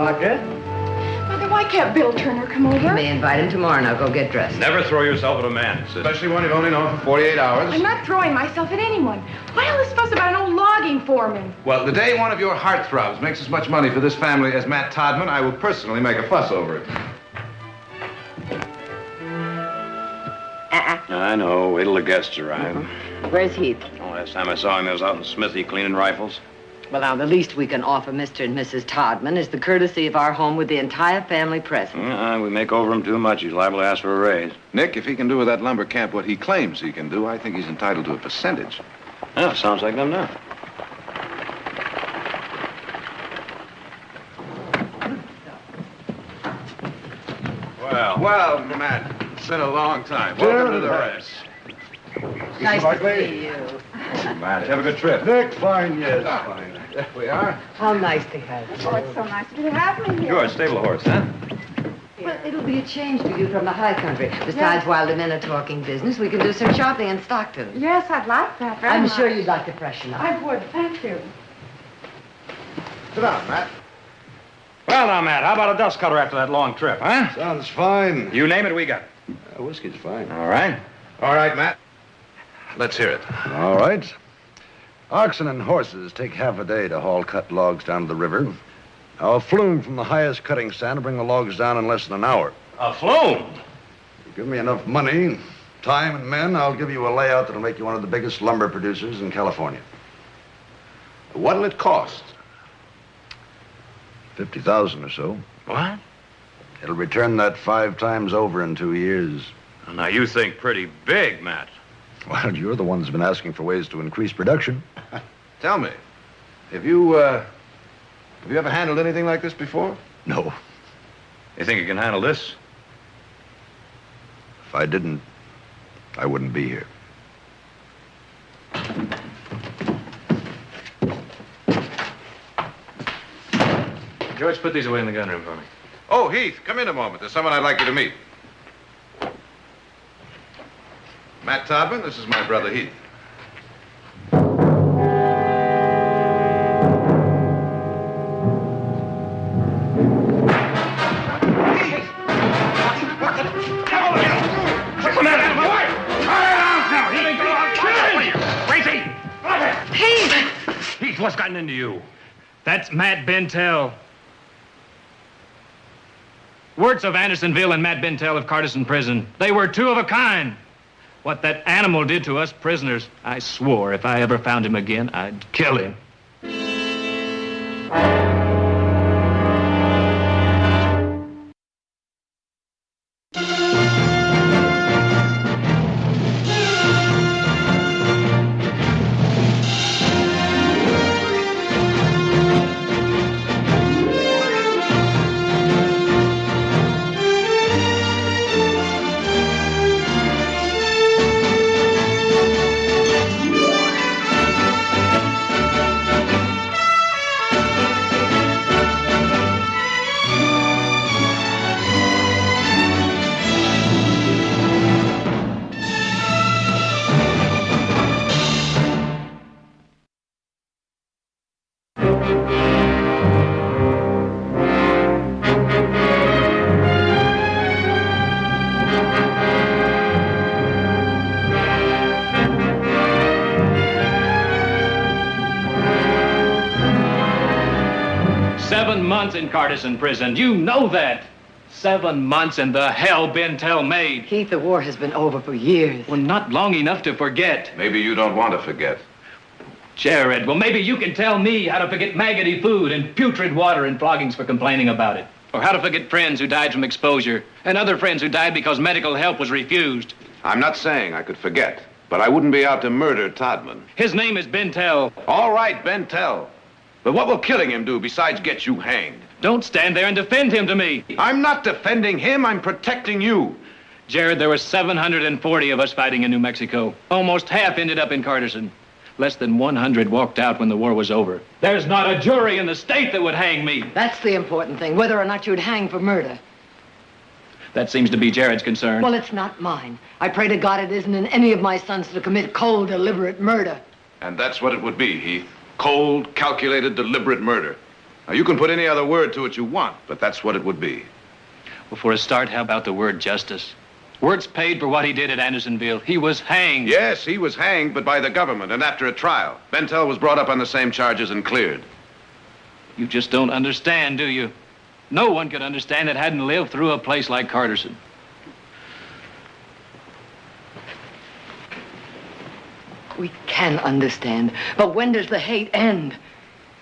Audra. Mother, why can't Bill Turner come over? You may invite him tomorrow. Now go get dressed. Never throw yourself at a man, sis. Especially when you've only known for 48 hours. I'm not throwing myself at anyone. Why all this fuss about an old logging foreman? Well, the day one of your heartthrobs makes as much money for this family as Matt Todman, I will personally make a fuss over it. I know. Wait till the guests arrive. Where's Heath? Oh, last time I saw him, he was out in Smithy cleaning rifles. Well, now, the least we can offer Mr. and Mrs. Todman is the courtesy of our home with the entire family present. We make over him too much. He's liable to ask for a raise. Nick, if he can do with that lumber camp what he claims he can do, I think he's entitled to a percentage. Oh, sounds like them now. Well, Matt, it's been a long time. Welcome to the rest. Nice to see you. Matt, have a good trip. Nick, fine, yes, fine. There we are. How nice to have you. Oh, it's so nice to have me here. You're a stable horse, huh? Well, it'll be a change for you from the high country. Besides, while the men are talking business, we can do some shopping in Stockton. Yes, I'd like that very I'm much. sure you'd like to freshen up. I would, thank you. Sit down, Matt. Well, now, Matt, how about a dust cutter after that long trip, huh? Sounds fine. You name it, we got. Whiskey's fine. All right. All right, Matt. Let's hear it. All right. Oxen and horses take half a day to haul cut logs down to the river. A flume from the highest cutting stand will bring the logs down in less than an hour. A flume? You give me enough money, time, and men, I'll give you a layout that'll make you one of the biggest lumber producers in California. What'll it cost? 50,000 or so. What? It'll return that 5 times over in 2 years. Now, you think pretty big, Matt. Well, you're the one who's been asking for ways to increase production. Tell me, have you ever handled anything like this before? No. You think you can handle this? If I didn't, I wouldn't be here. George, put these away in the gun room for me. Oh, Heath, come in a moment. There's someone I'd like you to meet. Matt Todman, this is my brother Heath. Heath, what's gotten into you? That's Matt Bentell. Wirtz of Andersonville and Matt Bentell of Carterson Prison. They were two of a kind. What that animal did to us prisoners, I swore if I ever found him again, I'd kill him. 7 months in Carterson Prison. You know that. 7 months and the hell Bentell made. Keith, the war has been over for years. Well, not long enough to forget. Maybe you don't want to forget. Jared, well, maybe you can tell me how to forget maggoty food and putrid water and floggings for complaining about it. Or how to forget friends who died from exposure and other friends who died because medical help was refused. I'm not saying I could forget, but I wouldn't be out to murder Todman. His name is Bentell. All right, Bentell. But what will killing him do besides get you hanged? Don't stand there and defend him to me. I'm not defending him, I'm protecting you. Jared, there were 740 of us fighting in New Mexico. Almost half ended up in Carterson. Less than 100 walked out when the war was over. There's not a jury in the state that would hang me. That's the important thing, whether or not you'd hang for murder. That seems to be Jared's concern. Well, it's not mine. I pray to God it isn't in any of my sons to commit cold, deliberate murder. And that's what it would be, Heath. Cold, calculated, deliberate murder. Now, you can put any other word to it you want, but that's what it would be. Well, for a start, how about the word justice? Words paid for what he did at Andersonville. He was hanged. Yes, he was hanged, but by the government, and after a trial. Bentell was brought up on the same charges and cleared. You just don't understand, do you? No one could understand that hadn't lived through a place like Carterson. We can understand, but when does the hate end?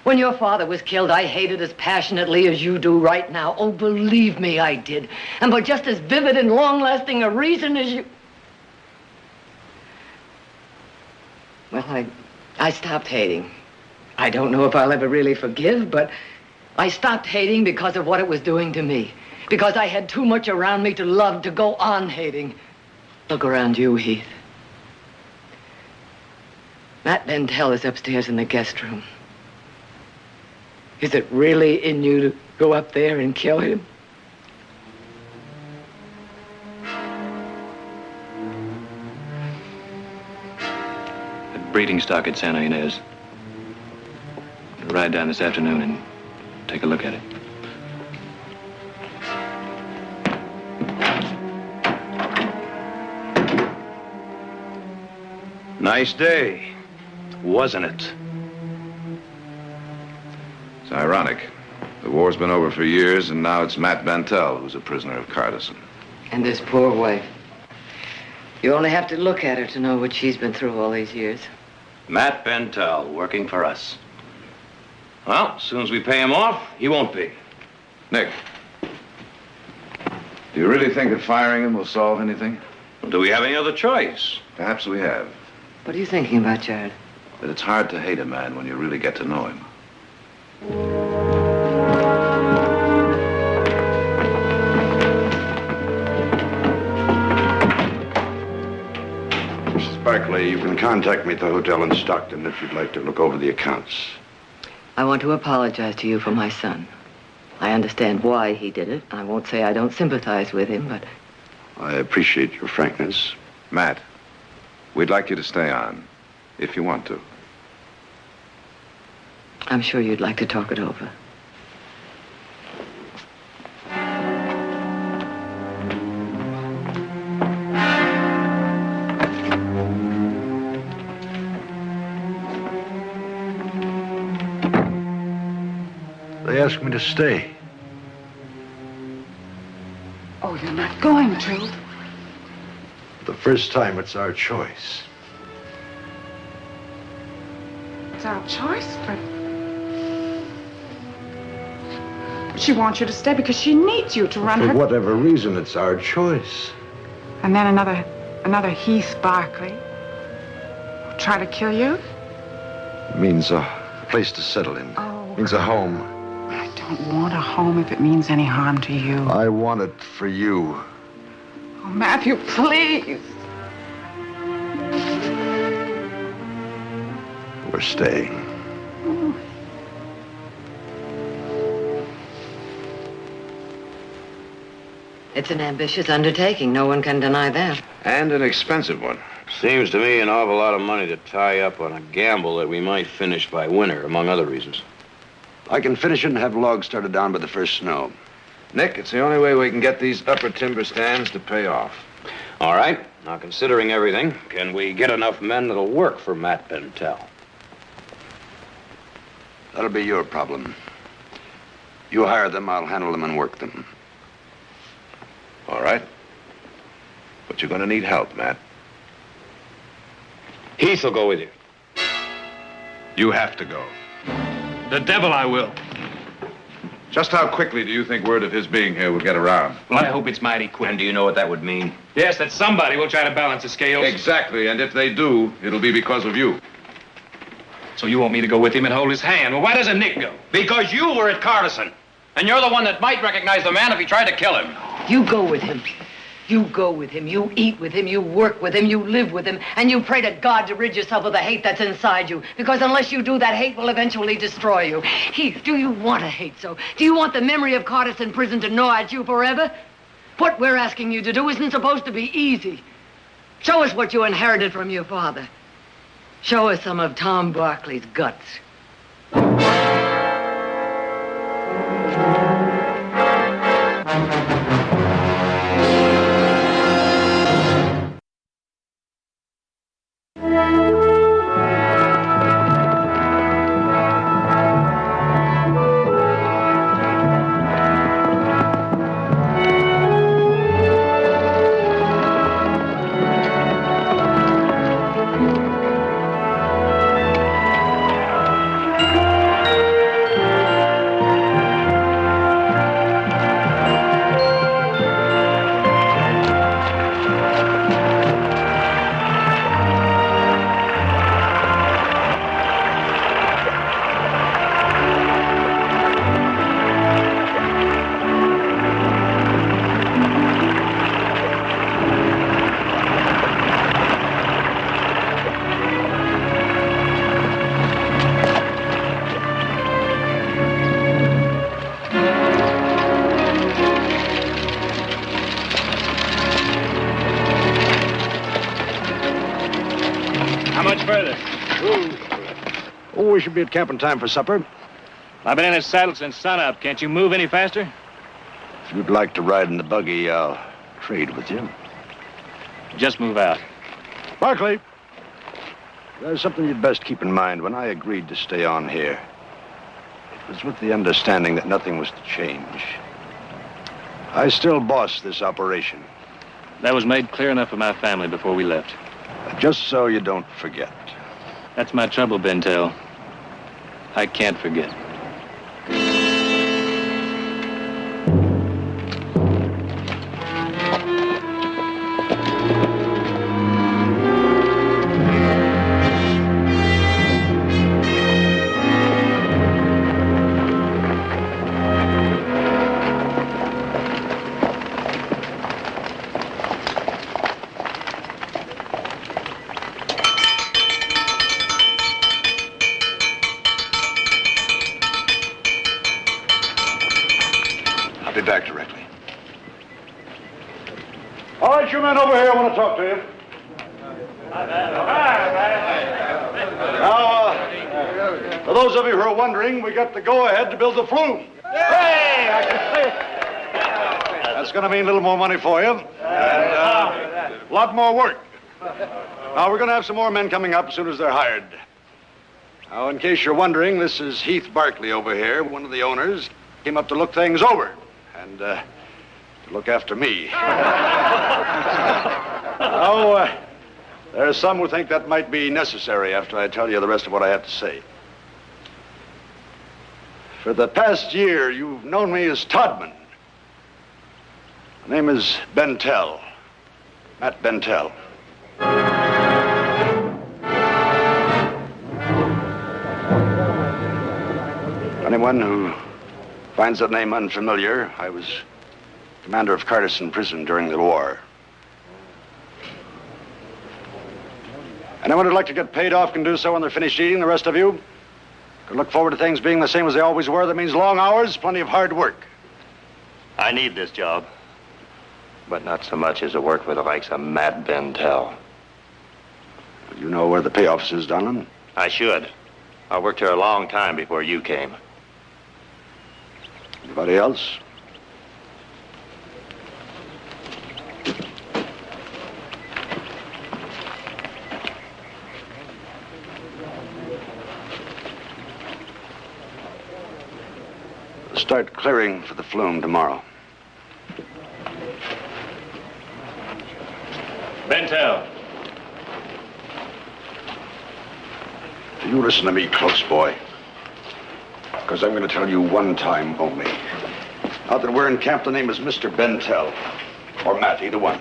When your father was killed, I hated as passionately as you do right now. Oh, believe me, I did. And for just as vivid and long-lasting a reason as you... Well, I stopped hating. I don't know if I'll ever really forgive, but I stopped hating because of what it was doing to me. Because I had too much around me to love to go on hating. Look around you, Heath. Matt Bentell is upstairs in the guest room. Is it really in you to go up there and kill him? The breeding stock at Santa Ynez. I'll ride down this afternoon and take a look at it. Nice day, wasn't it? It's ironic. The war's been over for years, and now it's Matt Bentell who's a prisoner of Carterson. And his poor wife. You only have to look at her to know what she's been through all these years. Matt Bentell, working for us. Well, as soon as we pay him off, he won't be. Nick, do you really think that firing him will solve anything? Well, do we have any other choice? Perhaps we have. What are you thinking about, Jared? But it's hard to hate a man when you really get to know him. Mrs. Barclay, you can contact me at the hotel in Stockton if you'd like to look over the accounts. I want to apologize to you for my son. I understand why he did it. I won't say I don't sympathize with him, but... I appreciate your frankness. Matt, we'd like you to stay on, if you want to. I'm sure you'd like to talk it over. They asked me to stay. Oh, you're not going to. The first time, it's our choice. It's our choice, but she wants you to stay because she needs you to run For her... whatever reason, it's our choice. And then another Heath Barclay will try to kill you? It means a place to settle in. Oh. Means a home. I don't want a home if it means any harm to you. I want it for you. Oh, Matthew, please. We're staying. It's an ambitious undertaking. No one can deny that. And an expensive one. Seems to me an awful lot of money to tie up on a gamble that we might finish by winter, among other reasons. I can finish it and have logs started down by the first snow. Nick, it's the only way we can get these upper timber stands to pay off. All right. Now, considering everything, can we get enough men that'll work for Matt Bentell? That'll be your problem. You hire them, I'll handle them and work them. All right. But you're going to need help, Matt. Heath will go with you. You have to go. The devil I will. Just how quickly do you think word of his being here will get around? Well, I hope it's mighty quick. And do you know what that would mean? Yes, that somebody will try to balance the scales. Exactly, and if they do, it'll be because of you. So you want me to go with him and hold his hand? Well, why doesn't Nick go? Because you were at Carterson. And you're the one that might recognize the man if he tried to kill him. You go with him. You go with him. You eat with him. You work with him. You live with him. And you pray to God to rid yourself of the hate that's inside you. Because unless you do, that hate will eventually destroy you. Heath, do you want to hate so? Do you want the memory of Carterson prison to gnaw at you forever? What we're asking you to do isn't supposed to be easy. Show us what you inherited from your father. Show us some of Tom Barclay's guts. How much further? Oh, we should be at camp in time for supper. I've been in this saddle since sunup. Can't you move any faster? If you'd like to ride in the buggy, I'll trade with you. Just move out. Barkley, there's something you'd best keep in mind. When I agreed to stay on here, it was with the understanding that nothing was to change. I still boss this operation. That was made clear enough for my family before we left. Just so you don't forget. That's my trouble, Bentell. I can't forget. Be back directly. All right, you men over here, I want to talk to you. Now, for those of you who are wondering, we got the go-ahead to build the flume. That's going to mean a little more money for you, and a lot more work. Now, we're going to have some more men coming up as soon as they're hired. Now, in case you're wondering, this is Heath Barkley over here, one of the owners. Came up to look things over. And to look after me. Now, there are some who think that might be necessary after I tell you the rest of what I have to say. For the past year, you've known me as Todman. My name is Bentell. Matt Bentell. Anyone who finds that name unfamiliar, I was commander of Carterson Prison during the war. Anyone who'd like to get paid off can do so when they're finished eating. The rest of you can look forward to things being the same as they always were. That means long hours, plenty of hard work. I need this job, but not so much as to work with the likes of Matt Bentell. You know where the pay office is, Donlin? I should. I worked here a long time before you came. Anybody else? Start clearing for the flume tomorrow. Bentell. You listen to me close, boy. Because I'm going to tell you one time only. Now that we're in camp, the name is Mr. Bentell. Or Matt, either one.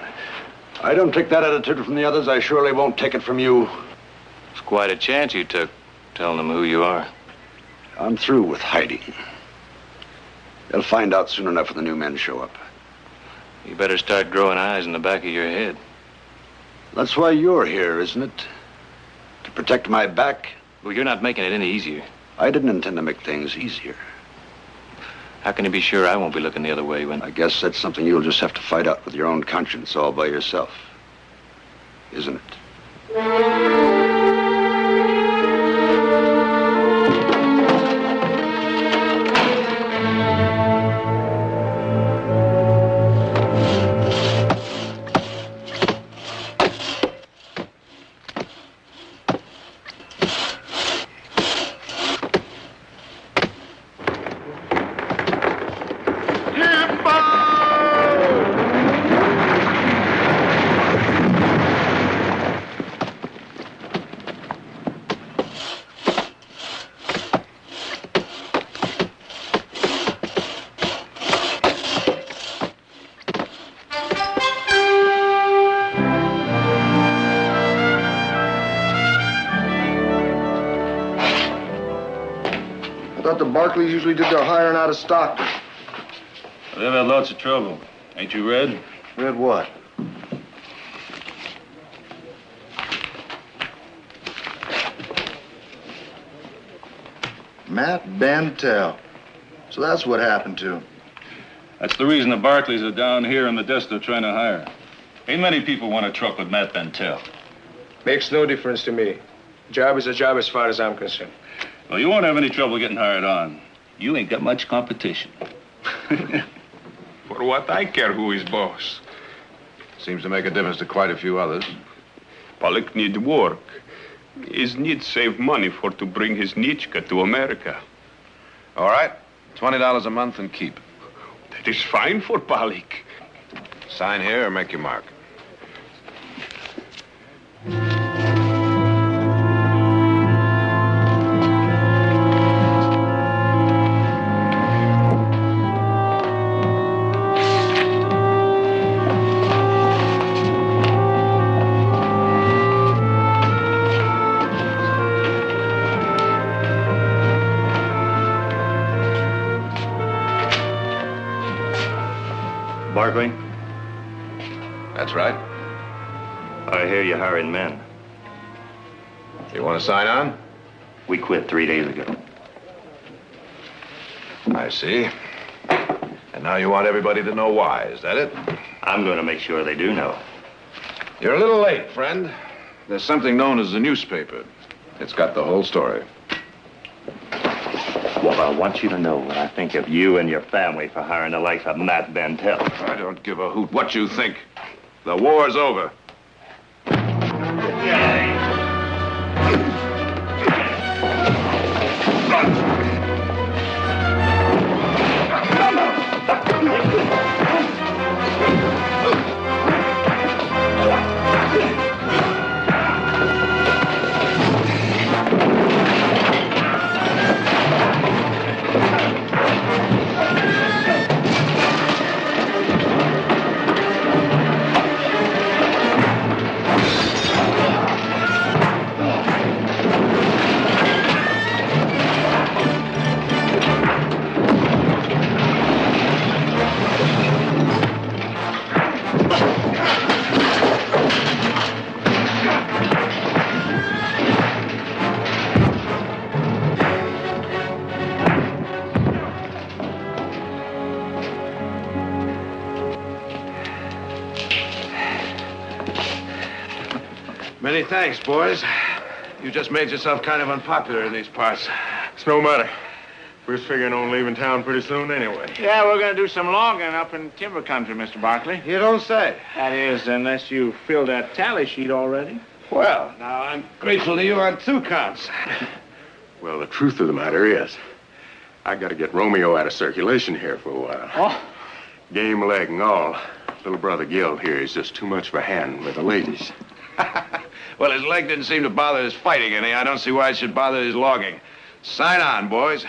I don't take that attitude from the others. I surely won't take it from you. It's quite a chance you took, telling them who you are. I'm through with hiding. They'll find out soon enough when the new men show up. You better start growing eyes in the back of your head. That's why you're here, isn't it? To protect my back? Well, you're not making it any easier. I didn't intend to make things easier. How can you be sure I won't be looking the other way when... I guess that's something you'll just have to fight out with your own conscience all by yourself. Isn't it? thought the Barclays usually did their hiring out of Stockton. They've had lots of trouble. Ain't you read? Read what? Matt Bentell. So that's what happened to him. That's the reason the Barclays are down here in the desert trying to hire. Ain't many people want to truck with Matt Bentell. Makes no difference to me. Job is a job as far as I'm concerned. Well, you won't have any trouble getting hired on. You ain't got much competition. For what I care who is boss. Seems to make a difference to quite a few others. Pollock need work. His need save money for to bring his Nitschka to America. All right, $20 a month and keep. That is fine for Pollock. Sign here or make your mark. Barkley, That's right. I hear you hiring men. You want to sign on? We quit 3 days ago. I see. And now you want everybody to know why, is that it? I'm going to make sure they do know. You're a little late, friend. There's something known as the newspaper. It's got the whole story. Well, I want you to know what I think of you and your family for hiring the likes of Matt Bentell. I don't give a hoot what you think. The war's over. Many thanks, boys. You just made yourself kind of unpopular in these parts. It's no matter. We was figuring on leaving town pretty soon anyway. Yeah, we're going to do some logging up in timber country, Mr. Barkley. You don't say. That is, unless you filled that tally sheet already. Well, now, I'm grateful to you on 2 counts. Well, the truth of the matter is, I got to get Romeo out of circulation here for a while. Oh. Game leg and all. Little brother Gil here is just too much of a hand with the ladies. Well, his leg didn't seem to bother his fighting any. I don't see why it should bother his logging. Sign on, boys.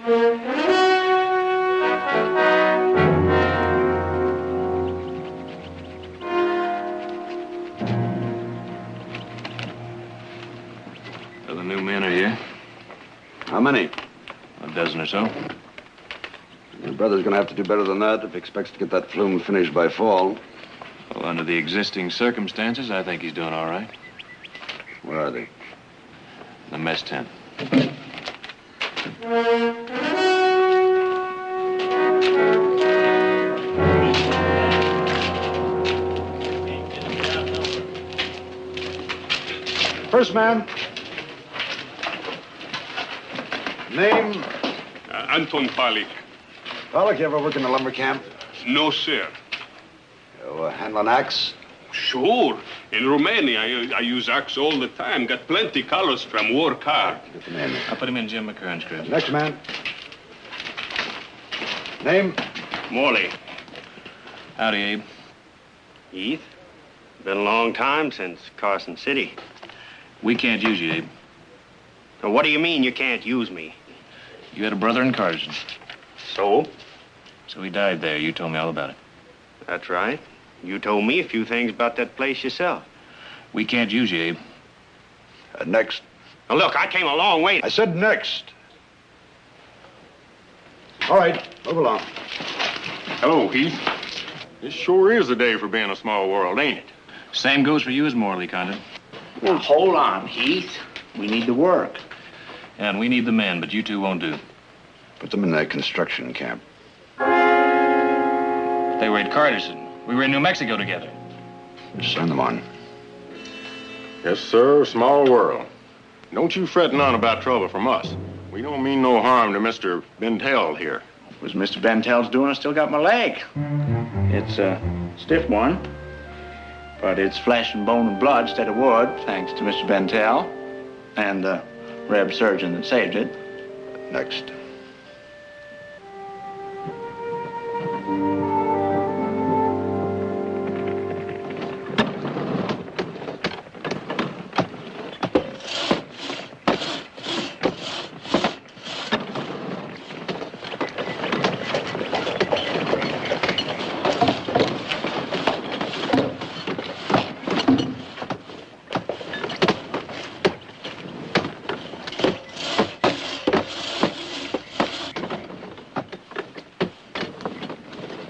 So the new men are here? How many? A dozen or so. Your brother's gonna have to do better than that if he expects to get that flume finished by fall. Well, under the existing circumstances, I think he's doing all right. Where are they? The mess tent. First man. Name? Anton Pollock. Pollock, you ever work in the lumber camp? No, sir. You handle an axe? Sure. In Romania, I use axe all the time. Got plenty colors from work hard. Get the name. I'll put him in Jim McCurn's crib. Next man. Name? Morley. Howdy, Abe. Heath, been a long time since Carson City. We can't use you, Abe. Now, what do you mean you can't use me? You had a brother in Carson. So? So he died there. You told me all about it. That's right. You told me a few things about that place yourself. We can't use you, Abe. Next. Now, look, I came a long way. I said next. All right, move along. Hello, Heath. This sure is a day for being a small world, ain't it? Same goes for you as Morley, Condon. Now, hold on, Heath. We need to work. And we need the men, but you two won't do. Put them in that construction camp. They were at Carterson. We were in New Mexico together. Send them on. Yes, sir, small world. Don't you fret none about trouble from us. We don't mean no harm to Mr. Bentell here. Was Mr. Bentell's doing? I still got my leg. It's a stiff one, but it's flesh and bone and blood instead of wood, thanks to Mr. Bentell and the Reb surgeon that saved it. Next.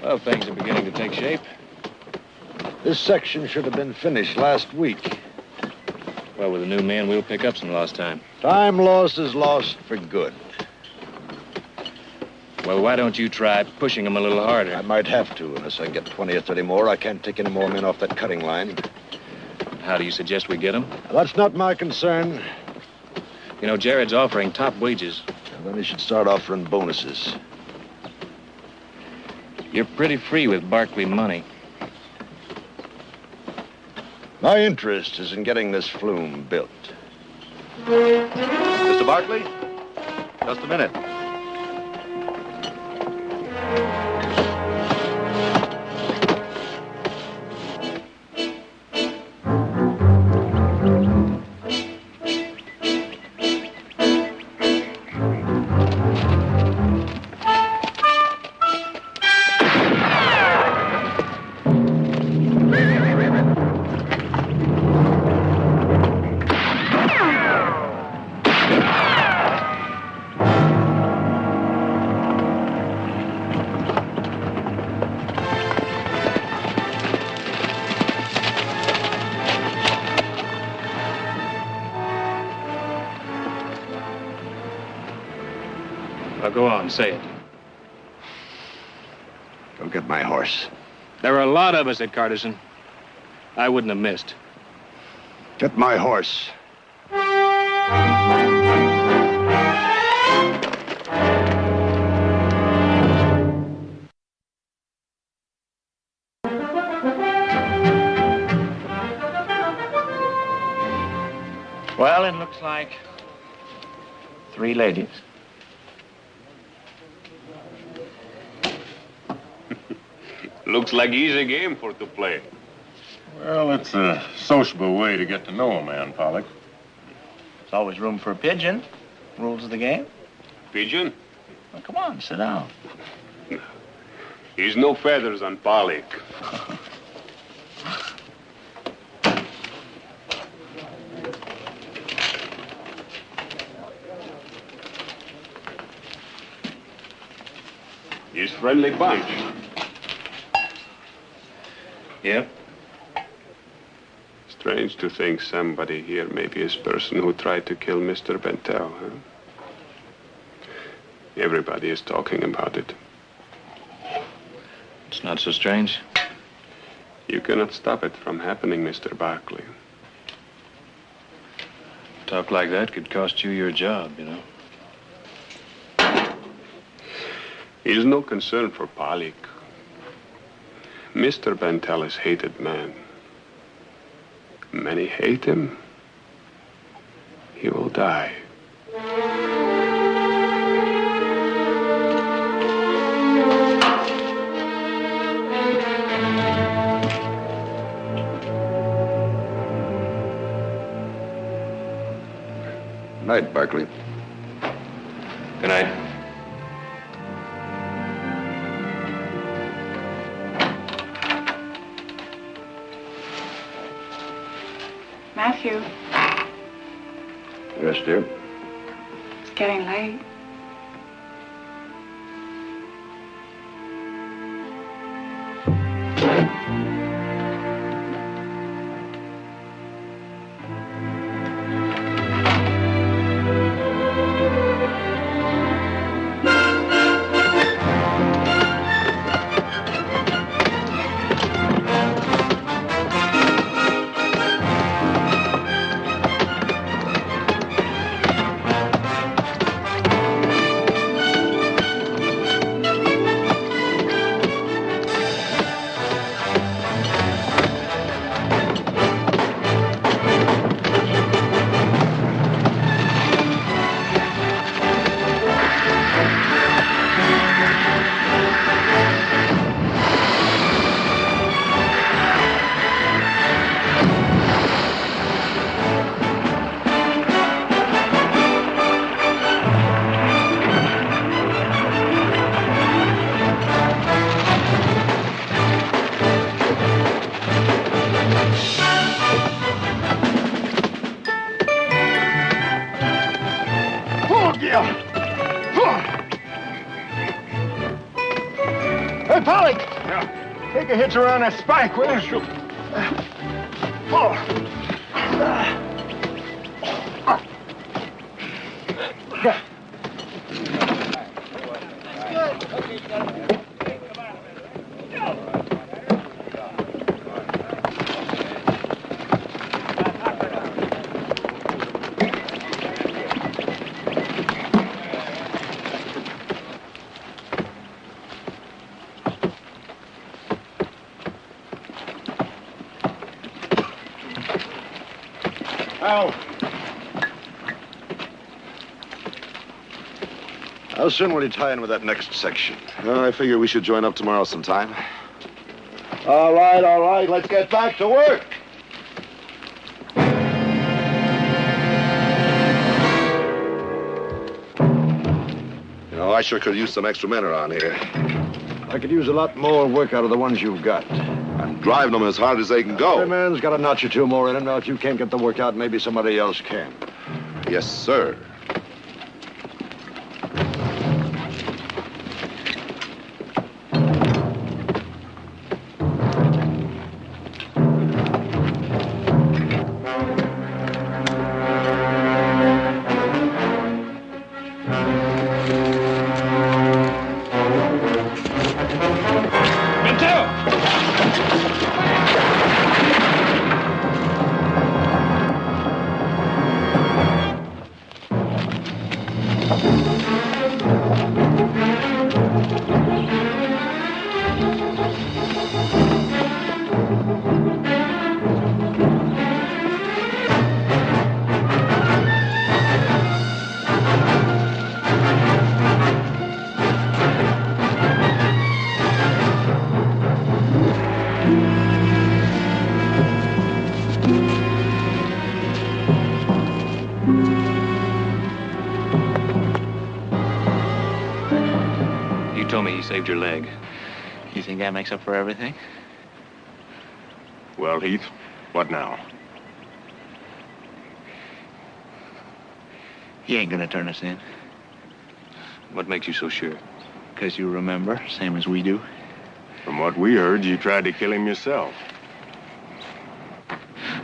Well, things are beginning to take shape. This section should have been finished last week. Well, with the new men, we'll pick up some lost time. Time lost is lost for good. Well, why don't you try pushing them a little harder? I might have to, unless I get 20 or 30 more. I can't take any more men off that cutting line. How do you suggest we get them? That's not my concern. You know, Jared's offering top wages. Well, then he should start offering bonuses. You're pretty free with Barkley money. My interest is in getting this flume built. Mr. Barkley? Just a minute. Now, go on, say it. Go get my horse. There are a lot of us at Carterson. I wouldn't have missed. Get my horse. Well, it looks like 3 ladies. Looks like easy game for to play. Well, it's a sociable way to get to know a man, Pollock. There's always room for a pigeon. Rules of the game. Pigeon? Well, come on, sit down. He's no feathers on Pollock. He's friendly bunch. Yep. Strange to think somebody here may be his person who tried to kill Mr. Bentell, huh? Everybody is talking about it. It's not so strange. You cannot stop it from happening, Mr. Barkley. Talk like that could cost you your job, you know. He is no concern for Pollock. Mr. Bentell is hated man. Many hate him. He will die. Night, Barkley. Good night. Matthew, Yes, dear. it's getting late. Hey, Polly! Take a hitch around that spike, will you? How soon will you tie in with that next section? I figure we should join up tomorrow sometime. All right. Let's get back to work. You know, I sure could use some extra men around here. I could use a lot more work out of the ones you've got. I'm driving them as hard as they can go. Every man's got a notch or two more in him. Now, if you can't get the work out, maybe somebody else can. Yes, sir. Saved your leg. You think that makes up for everything? Well, Heath, what now? He ain't gonna turn us in. What makes you so sure? Because you remember, same as we do. From what we heard, you tried to kill him yourself.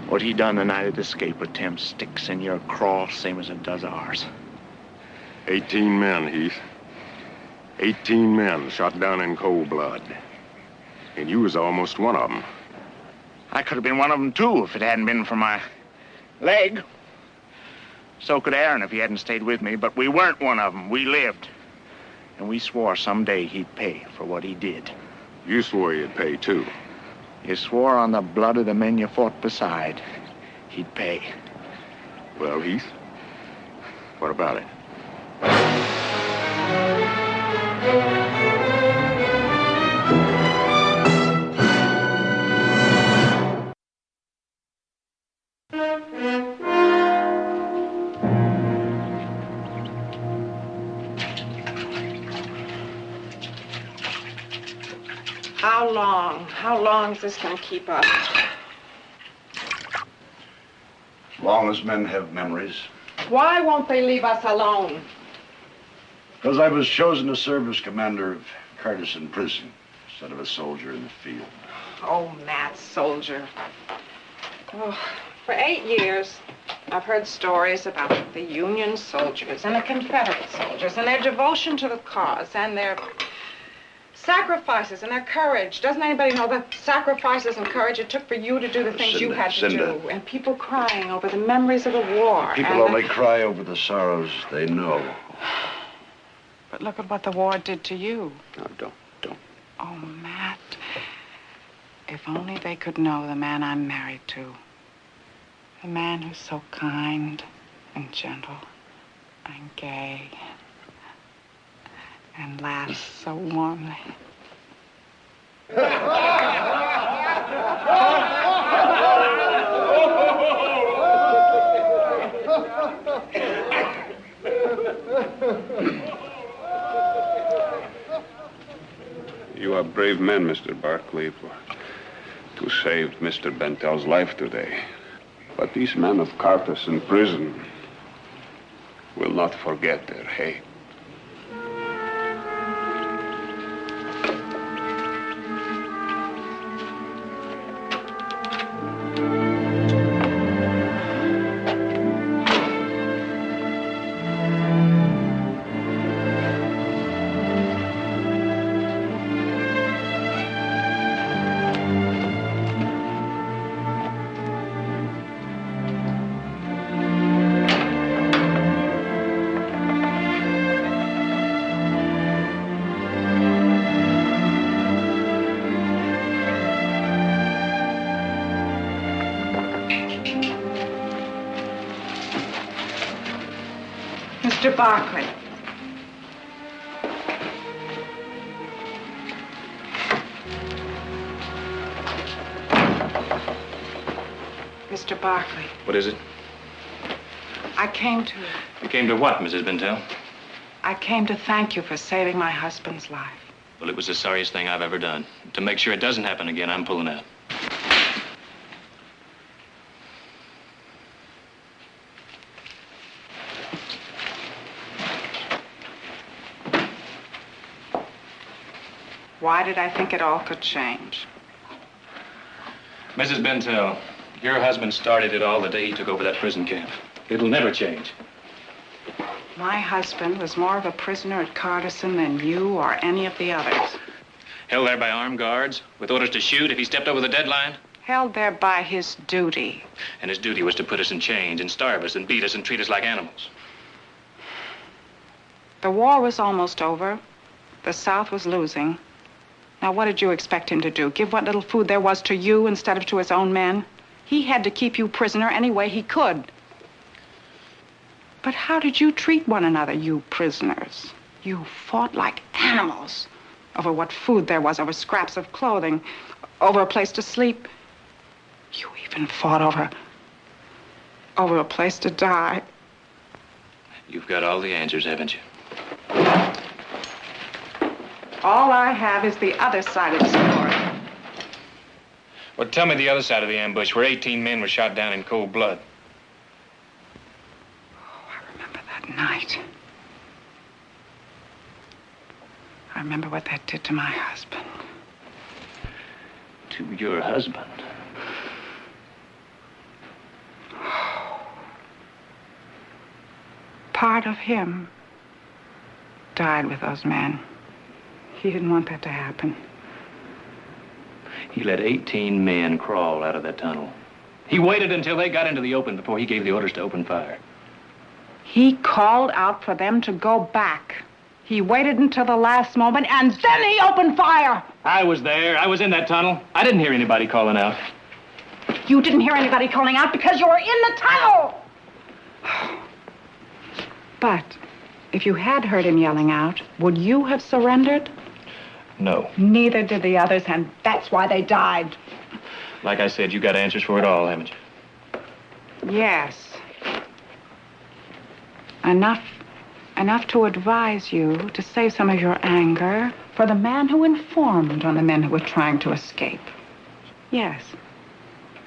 What he done the night of the escape with Tim sticks in your craw, same as it does ours. 18 men, Heath. 18 men shot down in cold blood. And you was almost one of them. I could have been one of them, too, if it hadn't been for my leg. So could Aaron if he hadn't stayed with me, but we weren't one of them. We lived. And we swore someday he'd pay for what he did. You swore you'd pay, too. You swore on the blood of the men you fought beside he'd pay. Well, Heath, what about it? How long is this going to keep up? As long as men have memories. Why won't they leave us alone? Because I was chosen to serve as commander of Carterson Prison instead of a soldier in the field. Oh, Matt, soldier. Oh, for 8 years, I've heard stories about the Union soldiers and the Confederate soldiers and their devotion to the cause and their sacrifices and their courage. Doesn't anybody know the sacrifices and courage it took for you to do the things you had to do? And people crying over the memories of the war. People only cry over the sorrows they know. But look at what the war did to you. No, don't. Oh, Matt. If only they could know the man I'm married to. The man who's so kind and gentle and gay and laughs so warmly. You are brave men, Mr. Barkley, to save Mr. Bentell's life today. But these men of Carterson Prison, will not forget their hate. Mr. Barkley. Mr. Barkley, What is it? I came to... You came to what, Mrs. Bentell? I came to thank you for saving my husband's life. Well, it was the sorriest thing I've ever done. To make sure it doesn't happen again, I'm pulling out. Why did I think it all could change? Mrs. Bentell, your husband started it all the day he took over that prison camp. It'll never change. My husband was more of a prisoner at Carterson than you or any of the others. Held there by armed guards, with orders to shoot if he stepped over the deadline. Held there by his duty. And his duty was to put us in chains and starve us and beat us and treat us like animals. The war was almost over. The South was losing. Now, what did you expect him to do? Give what little food there was to you instead of to his own men? He had to keep you prisoner any way he could. But how did you treat one another, you prisoners? You fought like animals over what food there was, over scraps of clothing, over a place to sleep. You even fought over a place to die. You've got all the answers, haven't you? All I have is the other side of the story. Well, tell me the other side of the ambush, where 18 men were shot down in cold blood. Oh, I remember that night. I remember what that did to my husband. To your husband? Part of him died with those men. He didn't want that to happen. He let 18 men crawl out of that tunnel. He waited until they got into the open before he gave the orders to open fire. He called out for them to go back. He waited until the last moment, and then he opened fire. I was there. I was in that tunnel. I didn't hear anybody calling out. You didn't hear anybody calling out because you were in the tunnel. But if you had heard him yelling out, would you have surrendered? No. Neither did the others, and that's why they died. Like I said, you got answers for it all, haven't you? Yes. Enough to advise you to save some of your anger for the man who informed on the men who were trying to escape. Yes.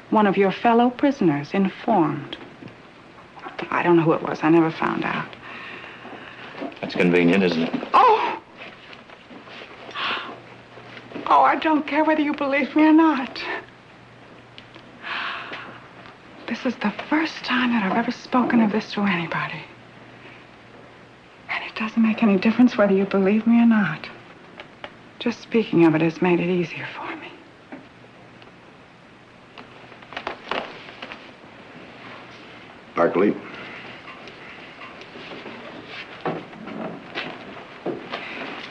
One of your fellow prisoners informed. I don't know who it was. I never found out. That's convenient, isn't it? Oh! Oh, I don't care whether you believe me or not. This is the first time that I've ever spoken of this to anybody. And it doesn't make any difference whether you believe me or not. Just speaking of it has made it easier for me. Barkley.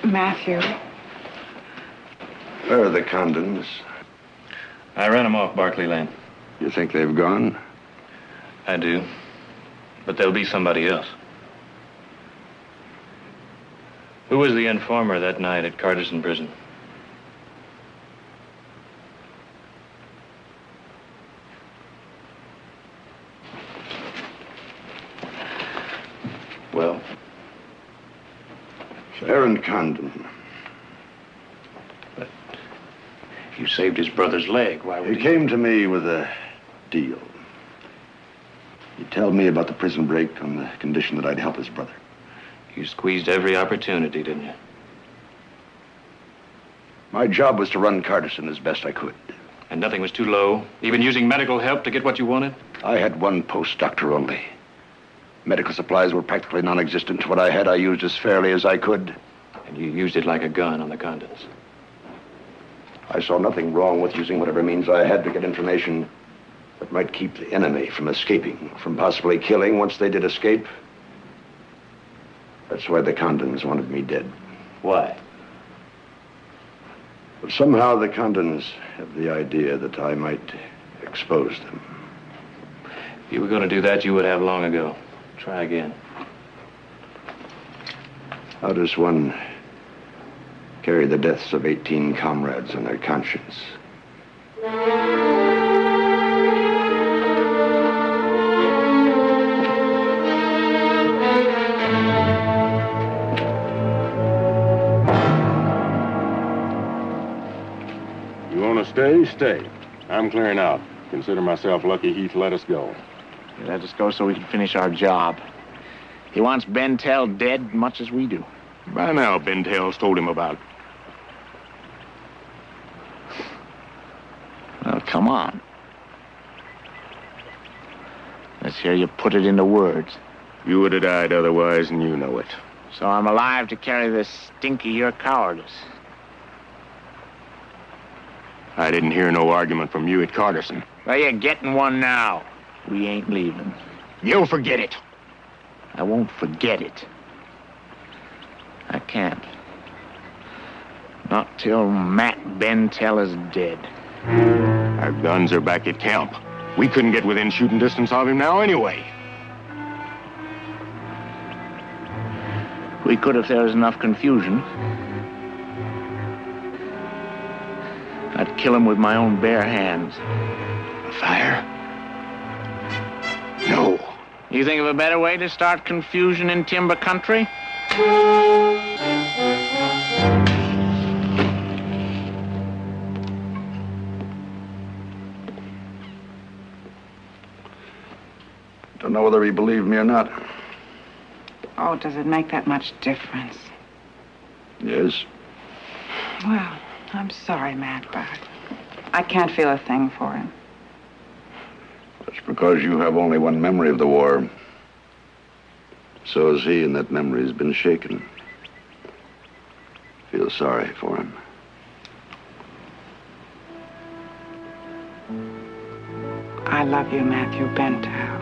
Matthew. Where are the condoms? I ran them off Barkley Lane. You think they've gone? I do. But there'll be somebody else. Who was the informer that night at Carterson Prison? Well? Aaron Condon. But you saved his brother's leg. Why would He came to me with a deal. He told me about the prison break on the condition that I'd help his brother. You squeezed every opportunity, didn't you? My job was to run Carterson as best I could. And nothing was too low? Even using medical help to get what you wanted? I had one post doctor only. Medical supplies were practically non-existent. What I had, I used as fairly as I could. And you used it like a gun on the Condons. I saw nothing wrong with using whatever means I had to get information that might keep the enemy from escaping, from possibly killing once they did escape. That's why the Condons wanted me dead. Why? But somehow the Condons have the idea that I might expose them. If you were going to do that, you would have long ago. Try again. How does one carry the deaths of 18 comrades on their conscience? You want to stay? Stay. I'm clearing out. Consider myself lucky Heath let us go. He let us go so we can finish our job. He wants Bentell dead much as we do. By now, Bentell's told him about it. Well, come on. Let's hear you put it into words. You would have died otherwise, and you know it. So I'm alive to carry this stink of your cowardice. I didn't hear no argument from you at Carterson. Well, you're getting one now. We ain't leaving. You'll forget it. I won't forget it. I can't. Not till Matt Bentell is dead. Our guns are back at camp. We couldn't get within shooting distance of him now anyway. We could if there was enough confusion. I'd kill him with my own bare hands. Fire? No. You think of a better way to start confusion in timber country? Don't know whether he believed me or not. Oh, does it make that much difference? Yes. Well, I'm sorry, Matt, but I can't feel a thing for him. That's because you have only one memory of the war. So has he, and that memory's been shaken. Feel sorry for him. I love you, Matthew Bentell.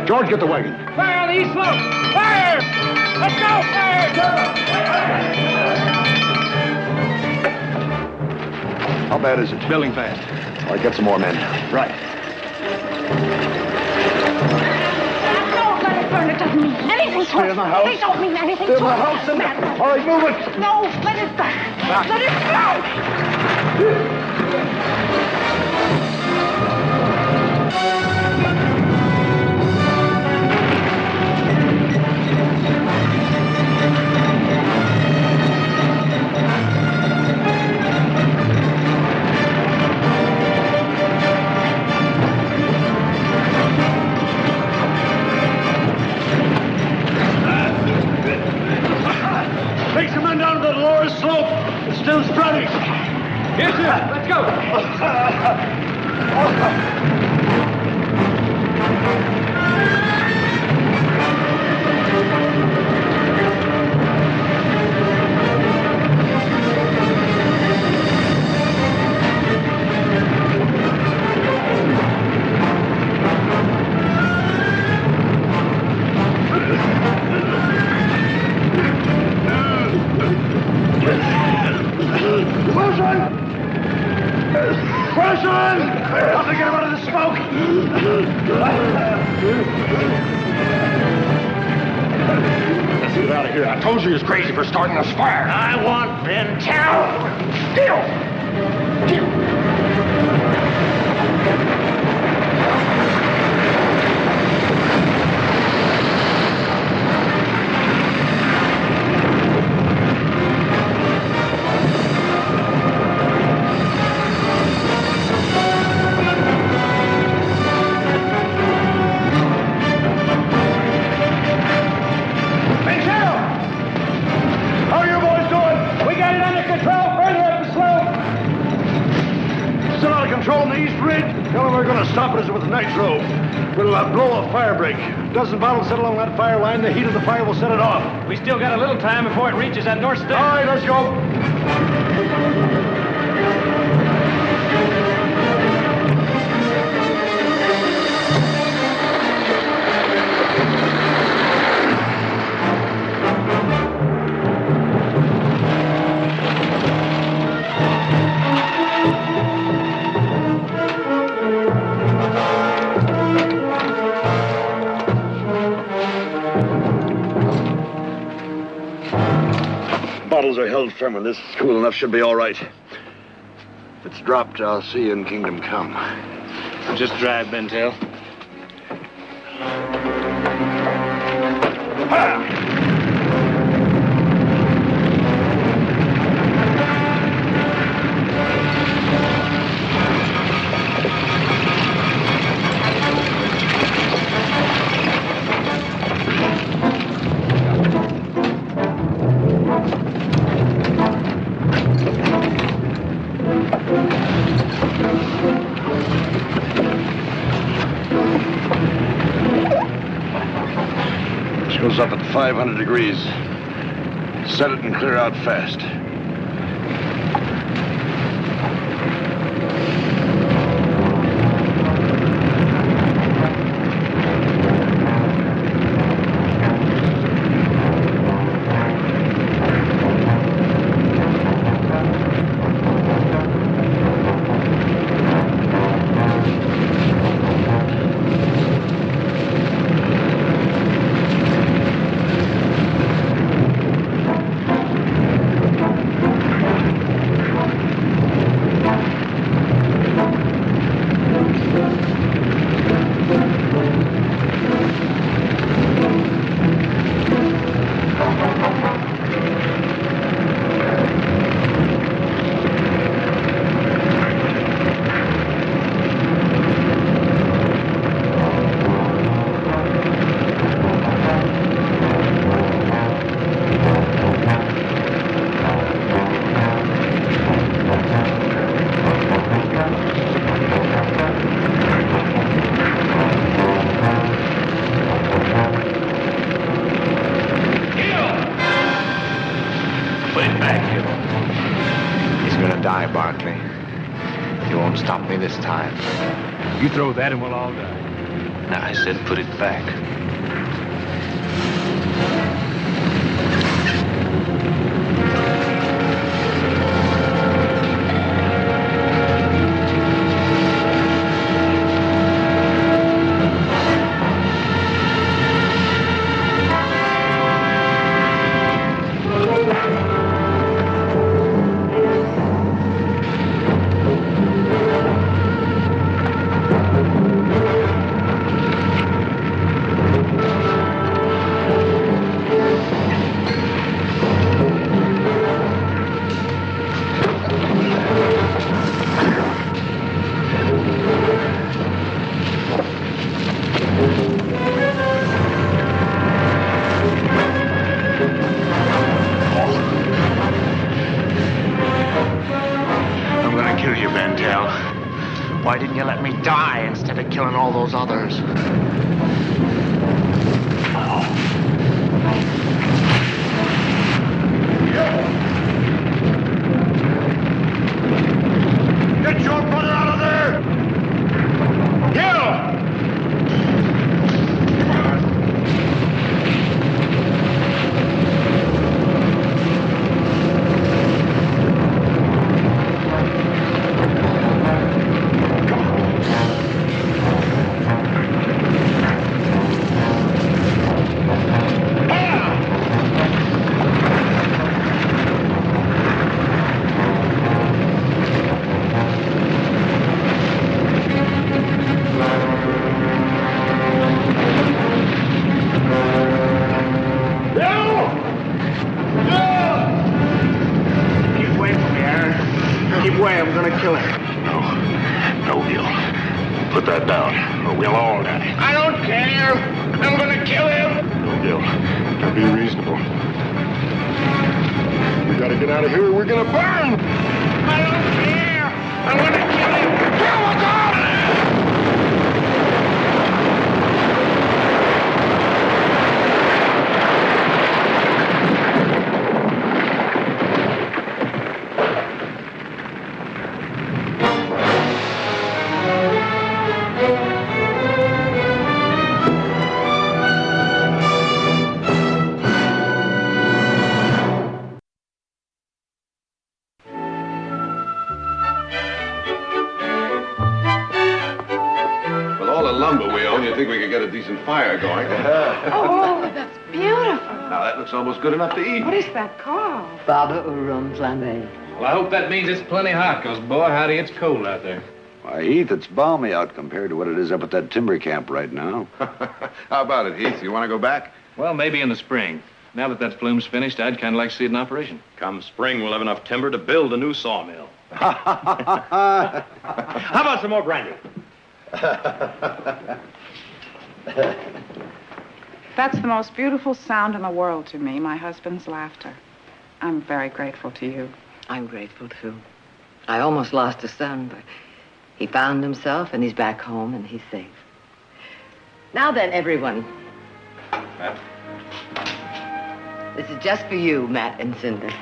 George, get the wagon. Fire on the east slope! Fire! Let's go! Fire! How bad is it? Building fast. All right, get some more men. Right. No, let it burn. It doesn't mean anything to Stay in the house. They don't mean anything Stay to in the us. house. Man, All right, move it. no, let it burn. Let it burn. Take some men down to the lower slope. It's still spreading. Yes, sir. Let's go. Press on! Have to get him out of the smoke! Let's get out of here. I told you he was crazy for starting this fire. I want Bentell. Control the east ridge. Tell them we're going to stop it with nitro. We'll blow a fire break. A dozen bottles set along that fire line. The heat of the fire will set it off. We still got a little time before it reaches that north star. All right, let's go. Bottles are held firm when this is cool enough. Should be all right. If it's dropped, I'll see you in Kingdom Come. Just drive, Bentell. Goes up at 500 degrees. Set it and clear out fast. This time. You throw that and we'll all die. No, I said put it back. Get your brother out of there! Gil! Keep away from me, Aaron. Keep away. I'm gonna kill him. No, Gil. Put that down, or we'll all die. I don't care. I'm gonna kill him. No, Gil. Now be reasonable. We gotta get out of here or we're gonna burn! I don't care. I'm gonna kill him. Gil, look out! With all the lumber we own, you'd think we could get a decent fire going. Oh, that's beautiful. Now, that looks almost good enough to eat. What is that called? Baba Urum Flambe. Well, I hope that means it's plenty hot, because, boy, howdy, it's cold out there. Why, Heath, it's balmy out compared to what it is up at that timber camp right now. How about it, Heath? You want to go back? Well, maybe in the spring. Now that that flume's finished, I'd kind of like to see it in operation. Come spring, we'll have enough timber to build a new sawmill. How about some more brandy? That's the most beautiful sound in the world to me, my husband's laughter. I'm very grateful to you. I'm grateful, too. I almost lost a son, but he found himself, and he's back home, and he's safe. Now then, everyone. Matt? This is just for you, Matt and Cinder.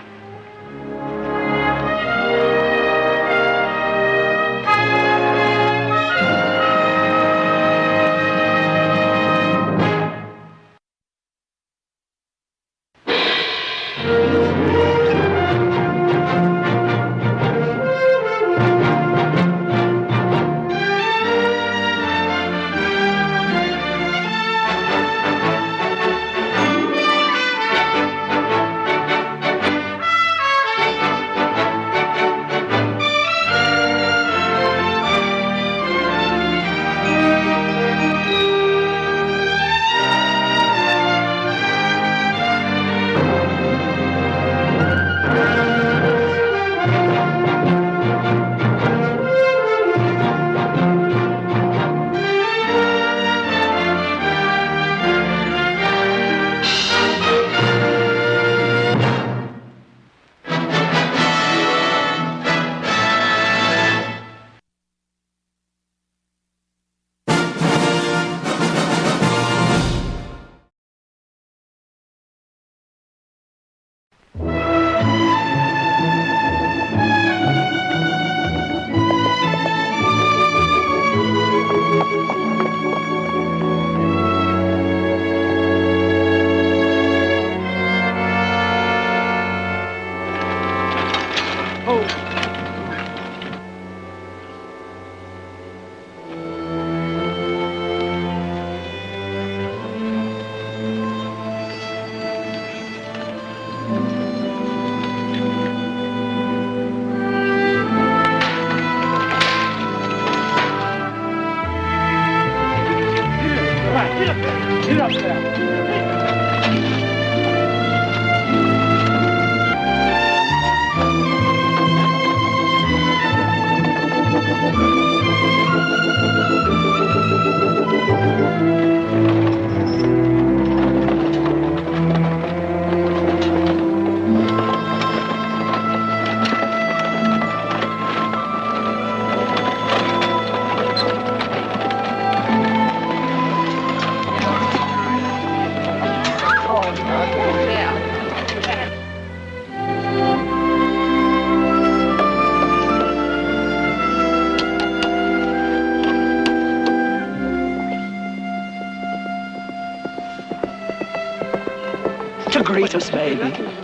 To greet us, maybe.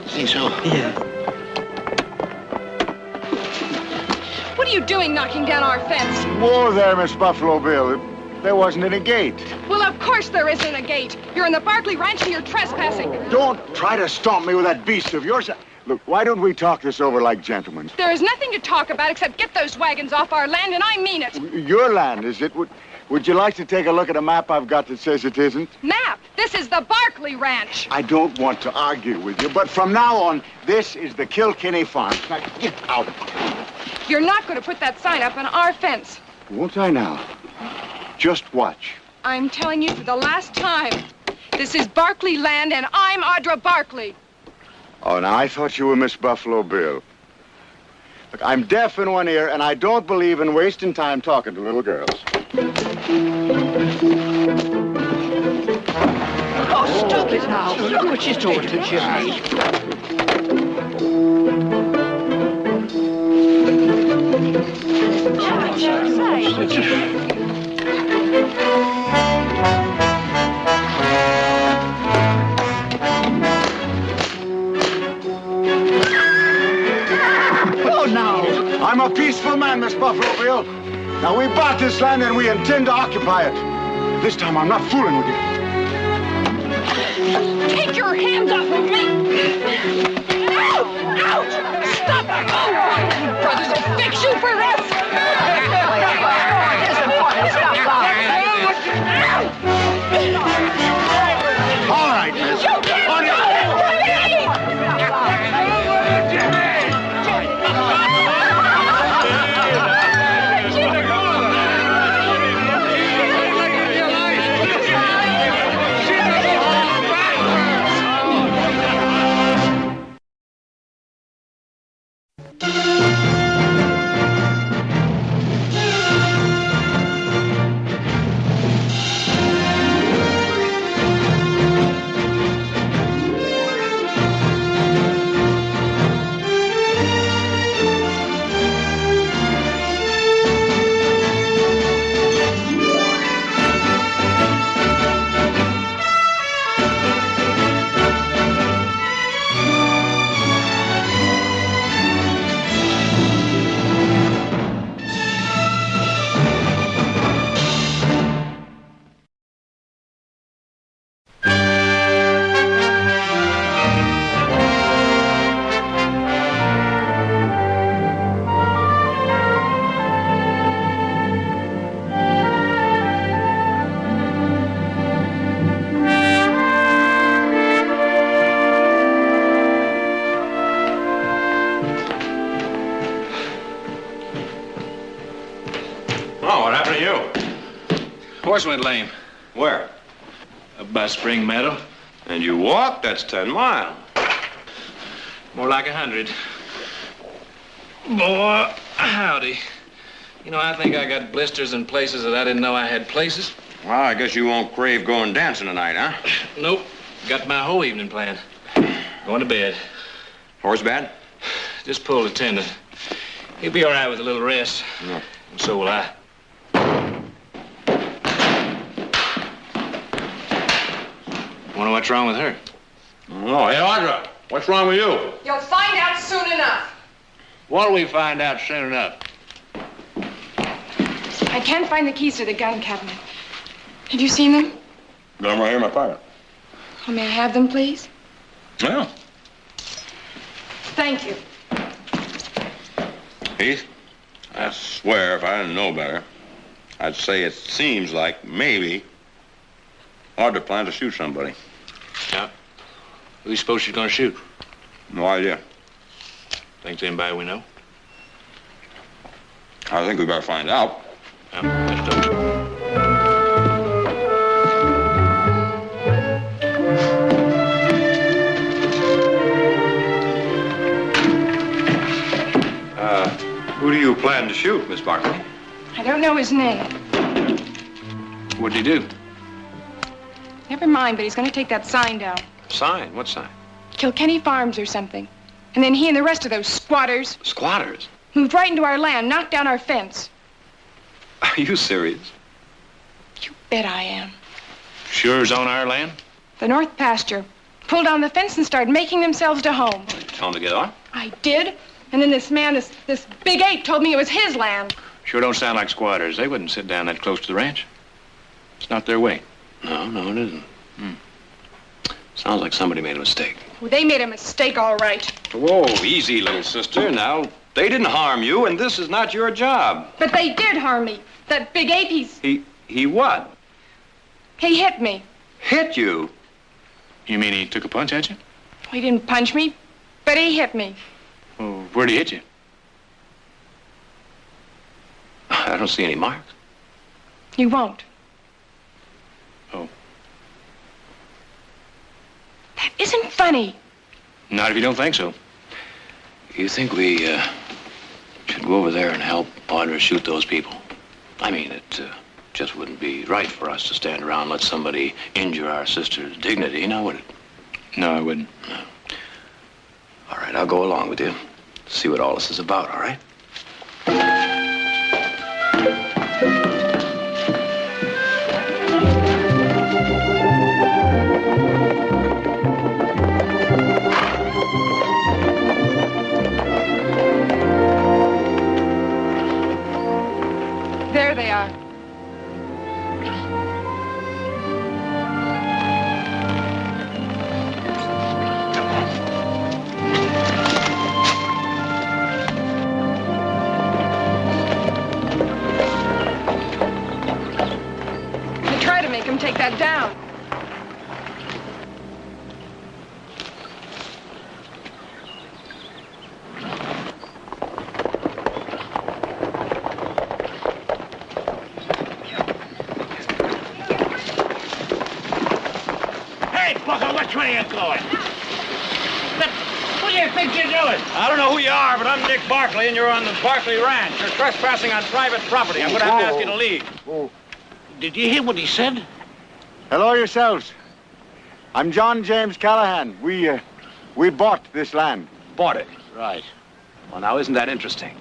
Say so. Yeah. What are you doing knocking down our fence? Whoa there, Miss Buffalo Bill. There wasn't any gate. Well, of course there isn't a gate. You're in the Barkley Ranch and you're trespassing. Don't try to stomp me with that beast of yours. Look, why don't we talk this over like gentlemen? There is nothing to talk about except get those wagons off our land, and I mean it. Your land, is it? Would you like to take a look at a map I've got that says it isn't? Map, this is the Barkley Ranch. I don't want to argue with you, but from now on, this is the Kilkenny Farm. Now, get out. You're not going to put that sign up on our fence. Won't I now? Just watch. I'm telling you for the last time. This is Barkley land, and I'm Audra Barkley. Oh, now, I thought you were Miss Buffalo Bill. Look, I'm deaf in one ear, and I don't believe in wasting time talking to little girls. Oh, stop it now. Look what she's doing to Jimmy. I'm a peaceful man, Miss Buffalo Bill. Now, we bought this land and we intend to occupy it. This time, I'm not fooling with you. Take your hands off of me! Ow! Ouch! Stop! Oh, brothers will fix you for this! All right, miss. You can't On your... Horse went lame. Where? Up by Spring Meadow. And you walked? That's 10 miles. More like 100. Boy, howdy. You know, I think I got blisters in places that I didn't know I had places. Well, I guess you won't crave going dancing tonight, huh? Nope. Got my whole evening planned. Going to bed. Horse bad? Just pulled a tendon. He'll be all right with a little rest. No. And so will I. Wonder what's wrong with her? Oh, hey, Audra, what's wrong with you? You'll find out soon enough. What'll we find out soon enough? I can't find the keys to the gun cabinet. Have you seen them? Got them right here in my pocket. Oh, may I have them, please? Yeah. Thank you. Heath, I swear if I didn't know better, I'd say it seems like maybe Audra planned to shoot somebody. Yeah. Who do you suppose she's gonna shoot? No idea. Think there's anybody we know? I think we better find out. Yeah, let's do it. Who do you plan to shoot, Miss Barkley? I don't know his name. What'd he do? Never mind, but he's going to take that sign down. Sign? What sign? Kilkenny Farms or something. And then he and the rest of those squatters Squatters? moved right into our land, knocked down our fence. Are you serious? You bet I am. Sure's on our land? The north pasture. pulled down the fence and started making themselves to home. Tell him to get on. I did. And then this man, this big ape, told me it was his land. Sure don't sound like squatters. They wouldn't sit down that close to the ranch. It's not their way. No, it isn't. Sounds like somebody made a mistake. Well, they made a mistake, all right. Whoa, easy, little sister. Now, they didn't harm you, and this is not your job. But they did harm me. That big ape, He what? he hit me. Hit you? You mean he took a punch at you? He didn't punch me, but he hit me. Well, where'd he hit you? I don't see any marks. You won't. Oh. That isn't funny. Not if you don't think so. You think we should go over there and help Audra shoot those people? I mean, it just wouldn't be right for us to stand around and let somebody injure our sister's dignity, now would it? No, I wouldn't. No. All right, I'll go along with you. See what all this is about, all right? There they are. I try to make him take that down. Hey, Bucko, which way are you going? What do you think you're doing? I don't know who you are, but I'm Nick Barkley, and you're on the Barkley Ranch. You're trespassing on private property. I'm going to have to ask you to leave. Whoa. Did you hear what he said? Hello yourselves. I'm John James Callahan. We bought this land. Bought it. Right. Well, now, isn't that interesting?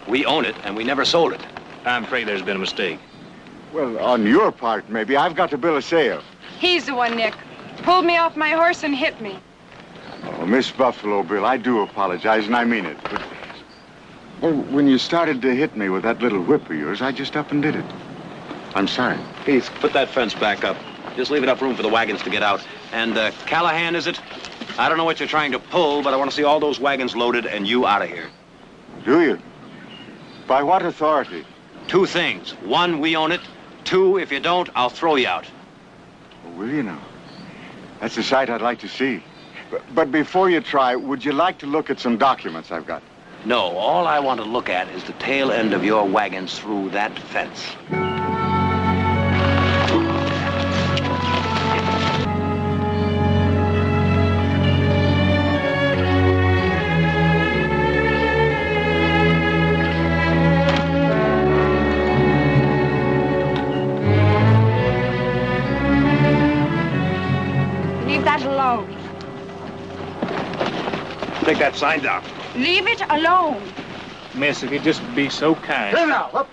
We own it, and we never sold it. I'm afraid there's been a mistake. Well, on your part, maybe. I've got a bill of sale. He's the one, Nick. Pulled me off my horse and hit me. Oh, Miss Buffalo Bill, I do apologize, and I mean it. But well, when you started to hit me with that little whip of yours, I just up and did it. I'm sorry. Keith, put that fence back up. Just leave enough room for the wagons to get out. And, Callahan, is it? I don't know what you're trying to pull, but I want to see all those wagons loaded and you out of here. Do you? By what authority? Two things. One, we own it. Two, if you don't, I'll throw you out. Oh, will you now? That's a sight I'd like to see. But before you try, would you like to look at some documents I've got? No, all I want to look at is the tail end of your wagons through that fence. Leave that alone. Take that sign down. Leave it alone. Miss, if you'd just be so kind. Here now, up.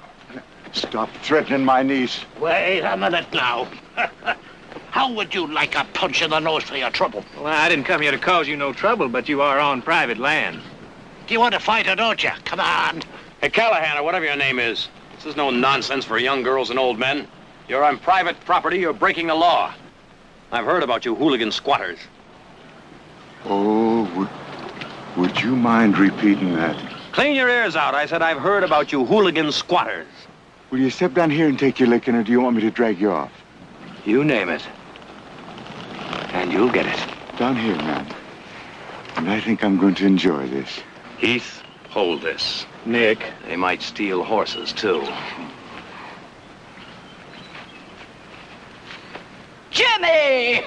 Stop threatening my niece. Wait a minute now. How would you like a punch in the nose for your trouble? Well, I didn't come here to cause you no trouble, but you are on private land. Do you want to fight or don't you? Come on. Hey, Callahan, or whatever your name is. This is no nonsense for young girls and old men. You're on private property. You're breaking the law. I've heard about you hooligan squatters. Oh, would you mind repeating that? Clean your ears out. I said I've heard about you hooligan squatters. Will you step down here and take your licking, or do you want me to drag you off? You name it. And you'll get it. Down here, man. And I think I'm going to enjoy this. Heath, hold this. Nick. They might steal horses, too. Jimmy!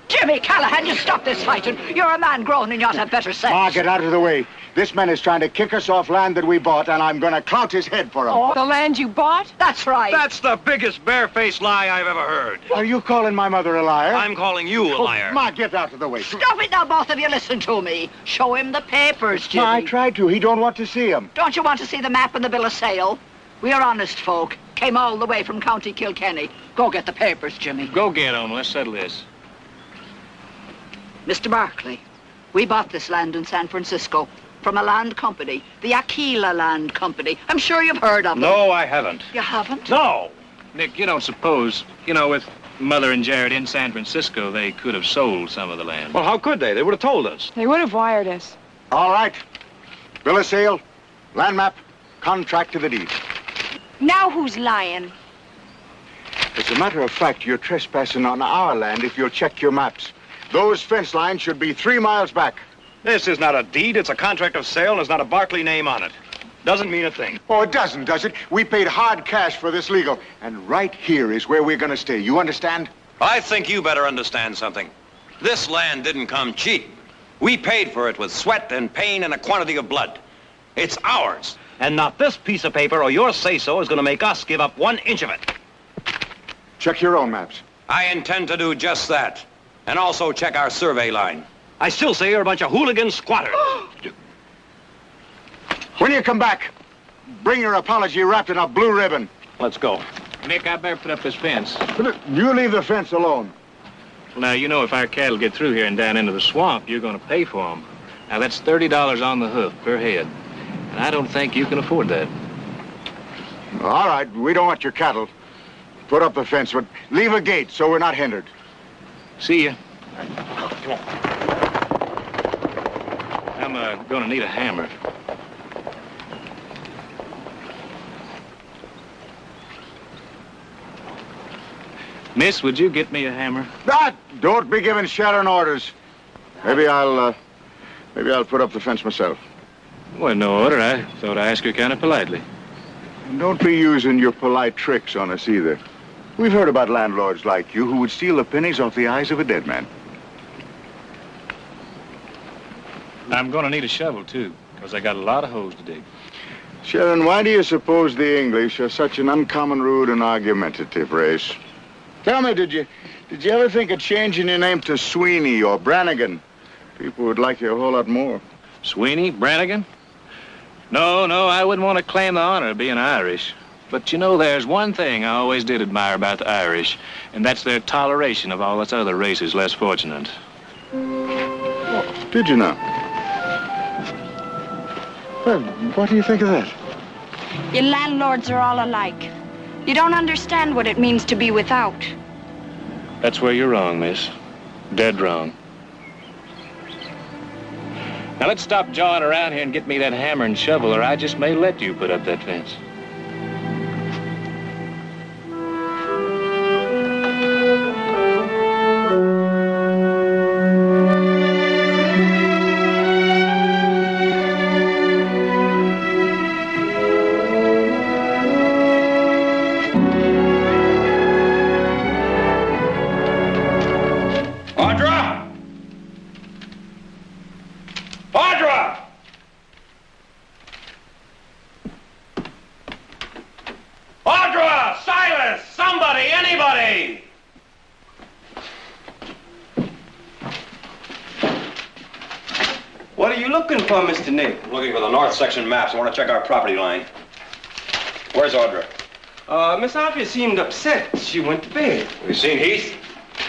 Jimmy Callahan, you stop this fighting. You're a man grown and you ought to have better sense. Ma, get out of the way. This man is trying to kick us off land that we bought, and I'm going to clout his head for him. Oh, the land you bought? That's right. That's the biggest barefaced lie I've ever heard. Are you calling my mother a liar? I'm calling you a liar. Ma, get out of the way. Stop it now, both of you. Listen to me. Show him the papers, Jimmy. Ma, I tried to. He don't want to see them. Don't you want to see the map and the bill of sale? We are honest folk. Came all the way from County Kilkenny. Go get the papers, Jimmy. Go get 'em. Let's settle this. Mr. Barkley, we bought this land in San Francisco from a land company, the Aquila Land Company. I'm sure you've heard of them. No, I haven't. You haven't? No! Nick, you don't suppose, with Mother and Jared in San Francisco, they could have sold some of the land. Well, how could they? They would have told us. They would have wired us. All right. Bill of sale, land map, contract to the deed. Now who's lying? As a matter of fact, you're trespassing on our land if you'll check your maps. Those fence lines should be 3 miles back. This is not a deed. It's a contract of sale, and there's not a Barkley name on it. Doesn't mean a thing. Oh, it doesn't, does it? We paid hard cash for this legal. And right here is where we're going to stay. You understand? I think you better understand something. This land didn't come cheap. We paid for it with sweat and pain and a quantity of blood. It's ours. And not this piece of paper or your say-so is going to make us give up 1 inch of it. Check your own maps. I intend to do just that. And also check our survey line. I still say you're a bunch of hooligan squatters. When you come back, bring your apology wrapped in a blue ribbon. Let's go. Nick, I better put up this fence. You leave the fence alone. Well, now, if our cattle get through here and down into the swamp, you're going to pay for them. Now, that's $30 on the hoof per head. And I don't think you can afford that. All right, we don't want your cattle. Put up the fence, but leave a gate so we're not hindered. See ya. Come on. I'm going to need a hammer. Miss, would you get me a hammer? Don't be giving Sharon orders. Maybe I'll put up the fence myself. Well, no order. I thought I asked her kind of politely. And don't be using your polite tricks on us either. We've heard about landlords like you who would steal the pennies off the eyes of a dead man. I'm going to need a shovel, too, because I got a lot of holes to dig. Sharon, why do you suppose the English are such an uncommon rude and argumentative race? Tell me, did you ever think of changing your name to Sweeney or Brannigan? People would like you a whole lot more. Sweeney? Brannigan? No, I wouldn't want to claim the honor of being Irish. But there's one thing I always did admire about the Irish, and that's their toleration of all us other races less fortunate. Did you now? Well, what do you think of that? You landlords are all alike. You don't understand what it means to be without. That's where you're wrong, miss. Dead wrong. Now let's stop jawing around here and get me that hammer and shovel, or I just may let you put up that fence. What are you looking for, Mr. Nick? Looking for the north section maps. I want to check our property line. Where's Audra? Miss Alfie seemed upset. She went to bed. Have you seen Heath?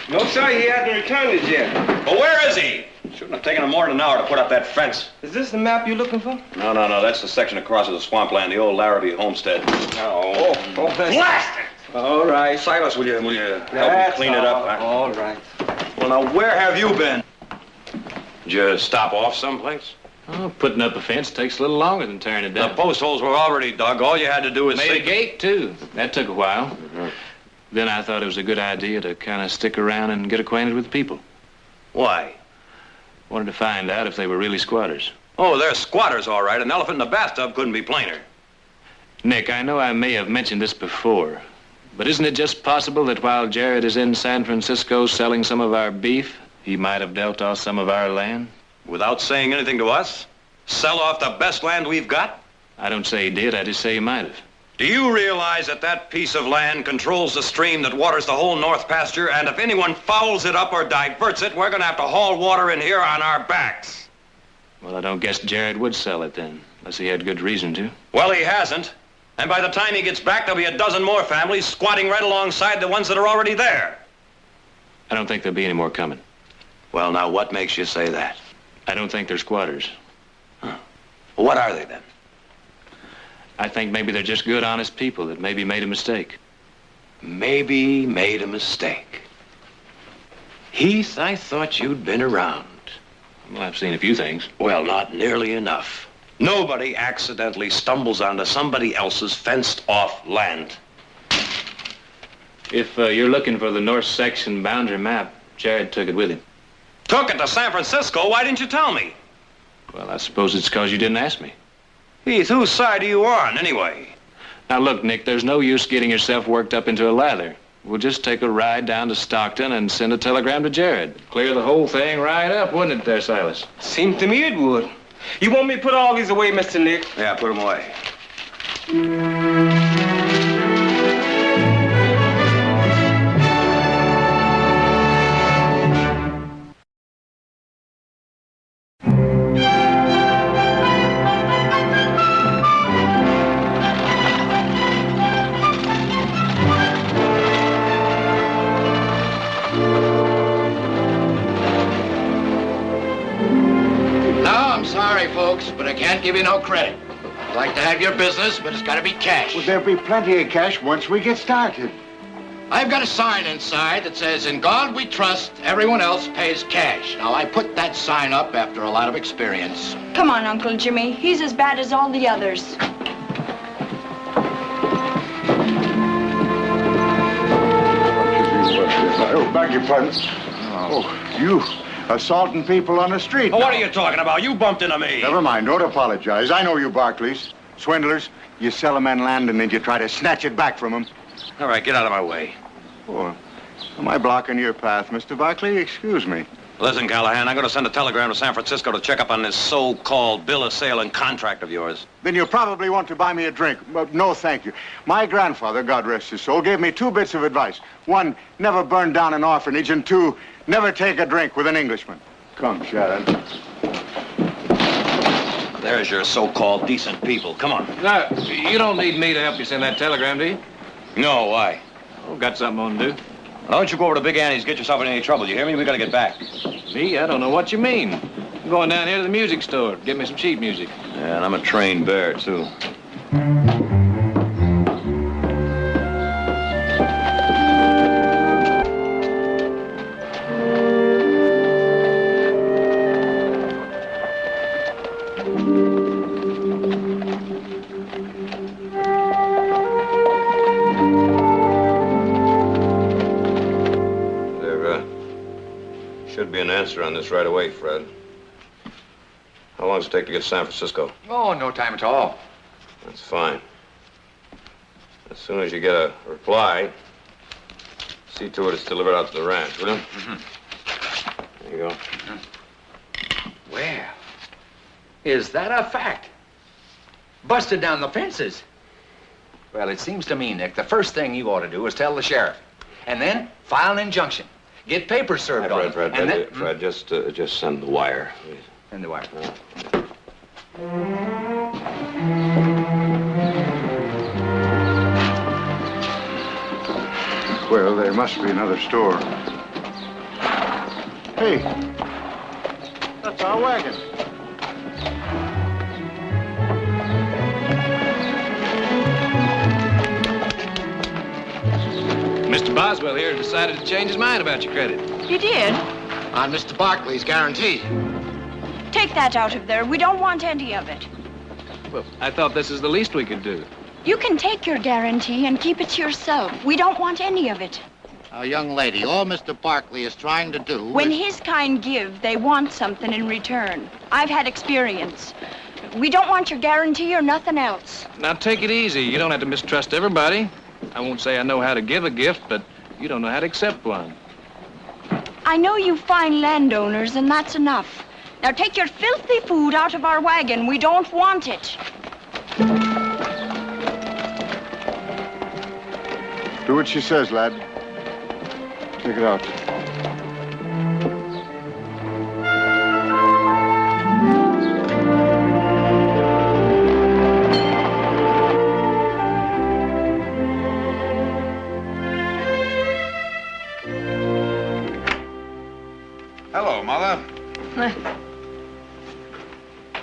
No, sir, he hasn't returned as yet. Well, where is he? Shouldn't have taken him more than an hour to put up that fence. Is this the map you're looking for? No. That's the section across the swampland, the old Larrabee homestead. Oh, that's... Blast it! All right. Silas, will you help me clean it up? All right. Well, now, where have you been? Did you stop off someplace? Oh, putting up a fence takes a little longer than tearing it down. The post holes were already dug. All you had to do was Made a gate, too. That took a while. Mm-hmm. Then I thought it was a good idea to kind of stick around and get acquainted with the people. Why? Wanted to find out if they were really squatters. Oh, they're squatters, all right. An elephant in a bathtub couldn't be plainer. Nick, I know I may have mentioned this before, but isn't it just possible that while Jared is in San Francisco selling some of our beef, he might have dealt off some of our land? Without saying anything to us? Sell off the best land we've got? I don't say he did. I just say he might have. Do you realize that that piece of land controls the stream that waters the whole north pasture, and if anyone fouls it up or diverts it, we're going to have to haul water in here on our backs? Well, I don't guess Jared would sell it then, unless he had good reason to. Well, he hasn't. And by the time he gets back, there'll be a dozen more families squatting right alongside the ones that are already there. I don't think there'll be any more coming. Well, now, what makes you say that? I don't think they're squatters. Well, what are they, then? I think maybe they're just good, honest people that maybe made a mistake. Maybe made a mistake. Heath, I thought you'd been around. Well, I've seen a few things. Well, not nearly enough. Nobody accidentally stumbles onto somebody else's fenced-off land. If you're looking for the north section boundary map, Jared took it with him. Took it to San Francisco? Why didn't you tell me? Well, I suppose it's because you didn't ask me. Heath, whose side are you on, anyway? Now, look, Nick, there's no use getting yourself worked up into a lather. We'll just take a ride down to Stockton and send a telegram to Jared. Clear the whole thing right up, wouldn't it there, Silas? Seemed to me it would. You want me to put all these away, Mr. Nick? Yeah, put them away. Folks, but I can't give you no credit. I'd like to have your business, but it's got to be cash. Well, there'll be plenty of cash once we get started. I've got a sign inside that says, "In God we trust, everyone else pays cash." Now, I put that sign up after a lot of experience. Come on, Uncle Jimmy. He's as bad as all the others. Oh, beg your pardon. Oh, you assaulting people on the street. Oh, what are you talking about? You bumped into me. Never mind. Don't apologize. I know you Barclays. Swindlers. You sell a man land and then you try to snatch it back from him. All right, get out of my way. Oh, am I blocking your path, Mr. Barclay? Excuse me. Listen, Callahan, I'm going to send a telegram to San Francisco to check up on this so-called bill of sale and contract of yours. Then you'll probably want to buy me a drink. But no, thank you. My grandfather, God rest his soul, gave me 2 bits of advice. 1, never burn down an orphanage, and 2, never take a drink with an Englishman. Come, Sharon. There's your so-called decent people. Come on. No, you don't need me to help you send that telegram, do you? No, why? Oh, got something on to do. Why don't you go over to Big Annie's, get yourself in any trouble, you hear me? We gotta get back. Me? I don't know what you mean. I'm going down here to the music store. Get me some sheet music. Yeah, and I'm a trained bear, too. Should be an answer on this right away, Fred. How long does it take to get to San Francisco? Oh, no time at all. That's fine. As soon as you get a reply, see to it it's delivered out to the ranch, will you? Mm-hmm. There you go. Well, is that a fact? Busted down the fences. Well, it seems to me, Nick, the first thing you ought to do is tell the sheriff. And then file an injunction. Get papers served on it. Fred, just send the wire. Please. Send the wire. Well, there must be another store. Hey, that's our wagon. Mr. Boswell here decided to change his mind about your credit. You did? On Mr. Barclay's guarantee. Take that out of there. We don't want any of it. Well, I thought this is the least we could do. You can take your guarantee and keep it to yourself. We don't want any of it. Now, young lady, all Mr. Barclay is trying to do When is... his kind give, they want something in return. I've had experience. We don't want your guarantee or nothing else. Now, take it easy. You don't have to mistrust everybody. I won't say I know how to give a gift, but you don't know how to accept one. I know you fine landowners, and that's enough. Now take your filthy food out of our wagon. We don't want it. Do what she says, lad. Take it out. Hello, Mother.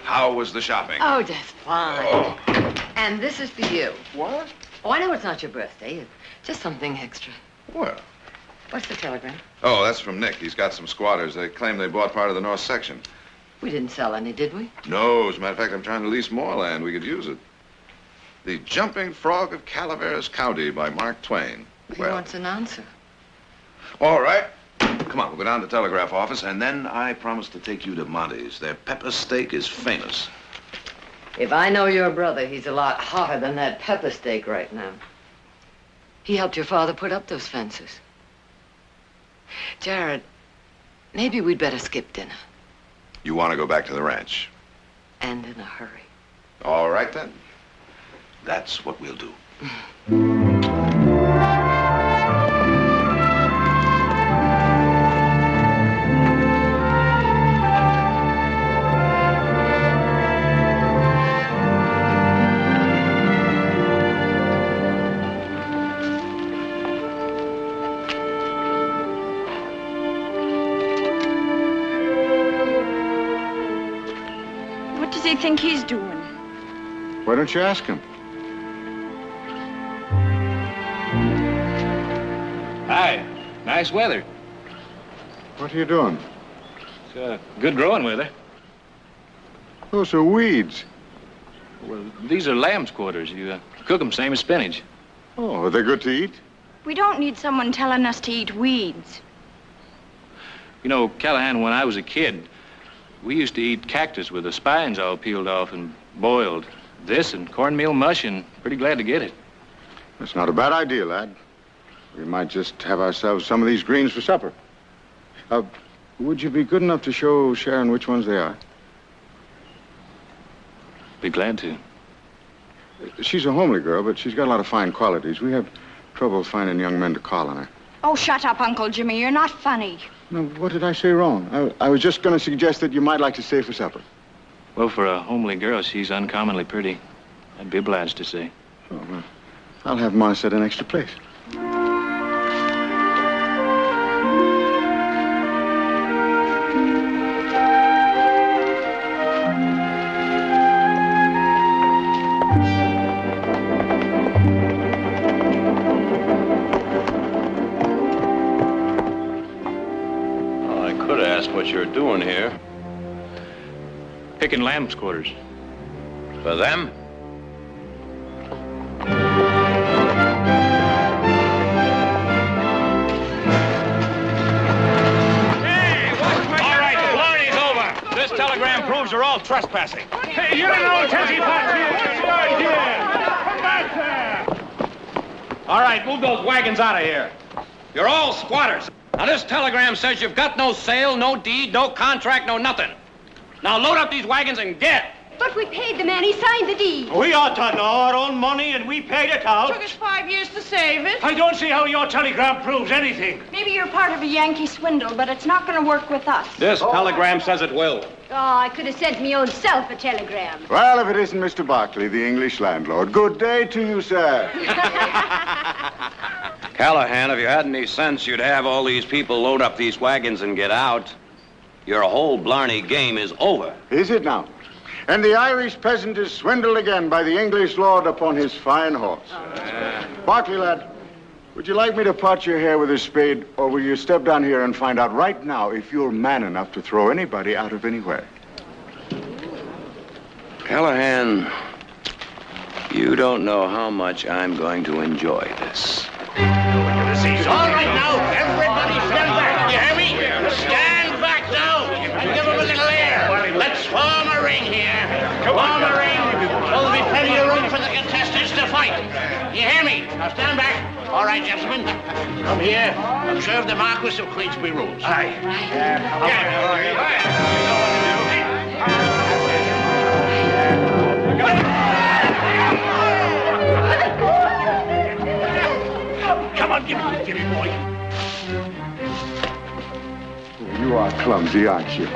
How was the shopping? Oh, just fine. And this is for you. What? Oh, I know it's not your birthday. It's just something extra. Well. What's the telegram? Oh, that's from Nick. He's got some squatters. They claim they bought part of the north section. We didn't sell any, did we? No, as a matter of fact, I'm trying to lease more land. We could use it. The Jumping Frog of Calaveras County by Mark Twain. He wants an answer. All right. Come on, we'll go down to the telegraph office, and then I promise to take you to Monty's. Their pepper steak is famous. If I know your brother, he's a lot hotter than that pepper steak right now. He helped your father put up those fences. Jared, maybe we'd better skip dinner. You want to go back to the ranch? And in a hurry. All right, then. That's what we'll do. What does he think he's doing? Why don't you ask him? Hi. Nice weather. What are you doing? It's good growing weather. Those are weeds. Well, these are lamb's quarters. You cook them same as spinach. Oh, are they good to eat? We don't need someone telling us to eat weeds. You know, Callahan, when I was a kid, we used to eat cactus with the spines all peeled off and boiled. This and cornmeal mush, and pretty glad to get it. That's not a bad idea, lad. We might just have ourselves some of these greens for supper. Would you be good enough to show Sharon which ones they are? Be glad to. She's a homely girl, but she's got a lot of fine qualities. We have trouble finding young men to call on her. Oh, shut up, Uncle Jimmy. You're not funny. No, what did I say wrong? I was just going to suggest that you might like to stay for supper. Well, for a homely girl, she's uncommonly pretty. I'd be obliged to say. Oh, well, I'll have Ma set an extra place. What you're doing here. Picking lamb's quarters. For them? This telegram proves you're all trespassing. Hey, you don't know Tessie Potts Come back there! All right, move those wagons out of here. You're all squatters. Now, this telegram says you've got no sale, no deed, no contract, no nothing. Now, load up these wagons and get. But we paid the man. He signed the deed. We ought to know our own money, and we paid it out. Took us 5 years to save it. I don't see how your telegram proves anything. Maybe you're part of a Yankee swindle, but it's not going to work with us. This telegram says it will. Oh, I could have sent me own self a telegram. Well, if it isn't Mr. Barkley, the English landlord. Good day to you, sir. Callahan, if you had any sense, you'd have all these people load up these wagons and get out. Your whole Blarney game is over. Is it now? And the Irish peasant is swindled again by the English lord upon his fine horse. Barkley, lad, would you like me to part your hair with a spade, or will you step down here and find out right now if you're man enough to throw anybody out of anywhere? Callahan, you don't know how much I'm going to enjoy this. All right, now, everybody stand back. You hear me? Stand back now and give them a little air. Let's form a ring here. Form a ring. There'll be plenty of room for the contestants to fight. You hear me? Now stand back. All right, gentlemen. Come here. Observe the Marquis of Queensbury rules. Aye. Come on, give me, boy. You are clumsy, aren't you?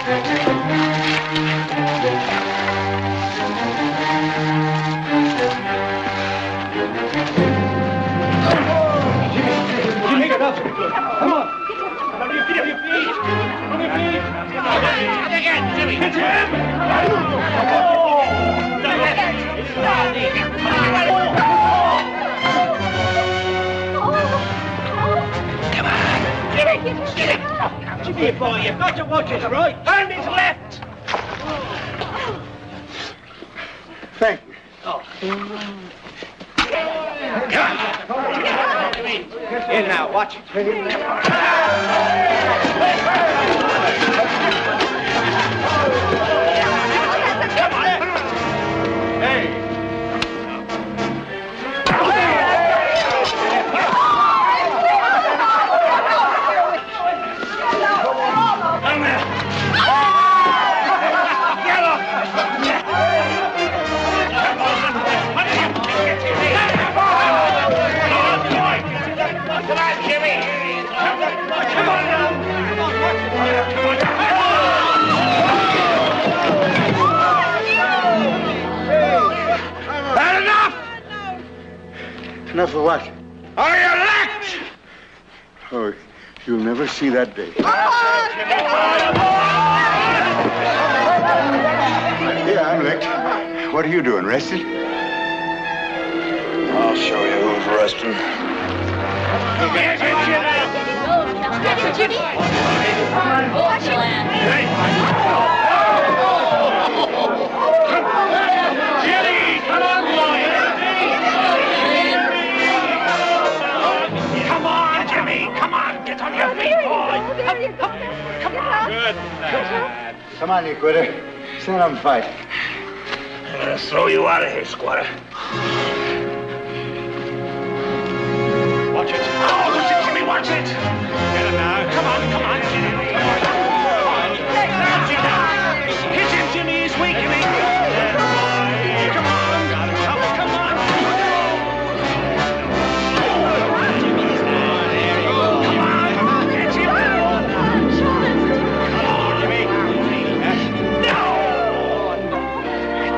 Jimmy, get up. Come on. On your feet. On your feet. Again, Jimmy. Hit him. Jimmy, boy, you've got to watch his right and his left. Thank you. In now, watch it. Enough of what? Are you licked? Oh, you'll never see that day. Yeah, I'm licked. What are you doing, rested? I'll show you who's resting. Jimmy. Watch it. Come on, Jimmy. Come on, get on your feet, boy. Come on. Good. Come on, you quitter. Stand up and fight. I'm gonna throw you out of here, squatter. Watch it. Oh, watch it, Jimmy, watch it. Get him now. Come on, Jimmy. Come on. Hit him, Jimmy. He's weakening. Come on. Come on. Get him. Come on, Jimmy. No.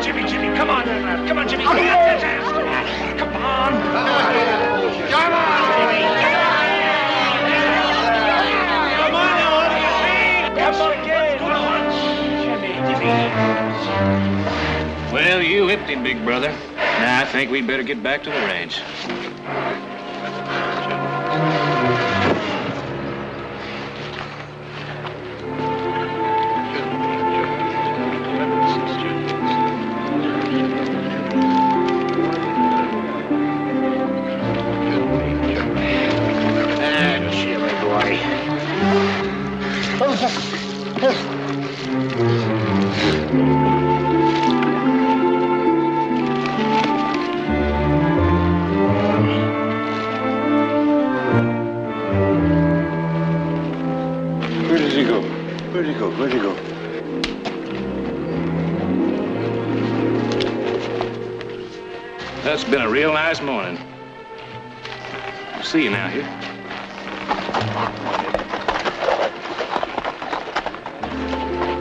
Jimmy, come on. Come on, Jimmy. Come on. Come on. Well, you whipped him, big brother. Now, I think we'd better get back to the range. Where does he go? Where'd he go? Where'd he go? That's been a real nice morning. I'll see you now here.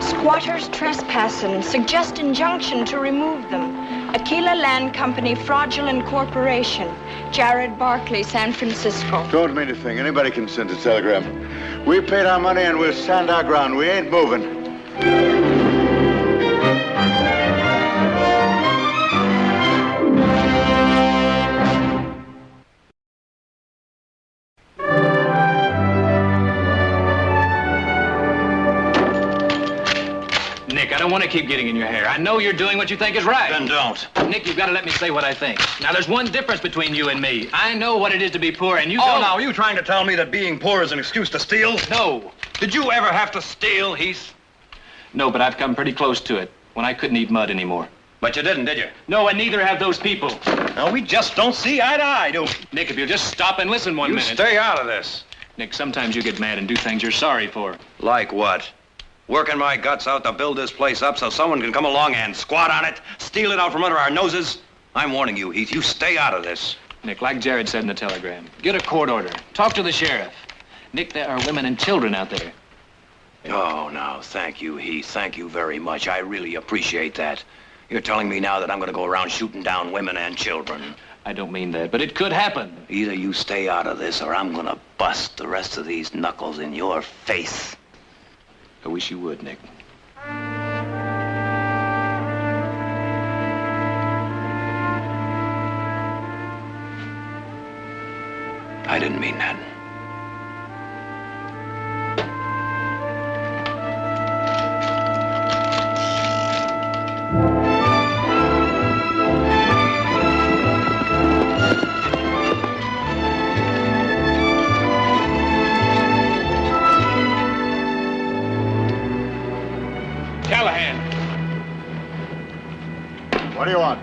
Squatters trespassing. Suggest injunction to remove them. Aquila Land Company Fraudulent Corporation. Jared Barkley, San Francisco. Don't mean a thing. Anybody can send a telegram. We paid our money and we'll stand our ground. We ain't moving. Nick, I don't want to keep getting in your hair. I know you're doing what you think is right. Then don't. Nick, you've got to let me say what I think. Now, there's one difference between you and me. I know what it is to be poor, and you Oh, don't. now, are you trying to tell me that being poor is an excuse to steal? No. Did you ever have to steal, Heath? No, but I've come pretty close to it when I couldn't eat mud anymore. But you didn't, did you? No, and neither have those people. No, we just don't see eye to eye, do we? Nick, if you'll just stop and listen one minute. Stay out of this. Nick, sometimes you get mad and do things you're sorry for. Like what? Working my guts out to build this place up so someone can come along and squat on it, steal it out from under our noses? I'm warning you, Heath, you stay out of this. Nick, like Jared said in the telegram, get a court order. Talk to the sheriff. Nick, there are women and children out there. Oh, now, thank you, Heath. Thank you very much. I really appreciate that. You're telling me now that I'm going to go around shooting down women and children. I don't mean that, but it could happen. Either you stay out of this or I'm going to bust the rest of these knuckles in your face. I wish you would, Nick. I didn't mean that. Callahan! What do you want?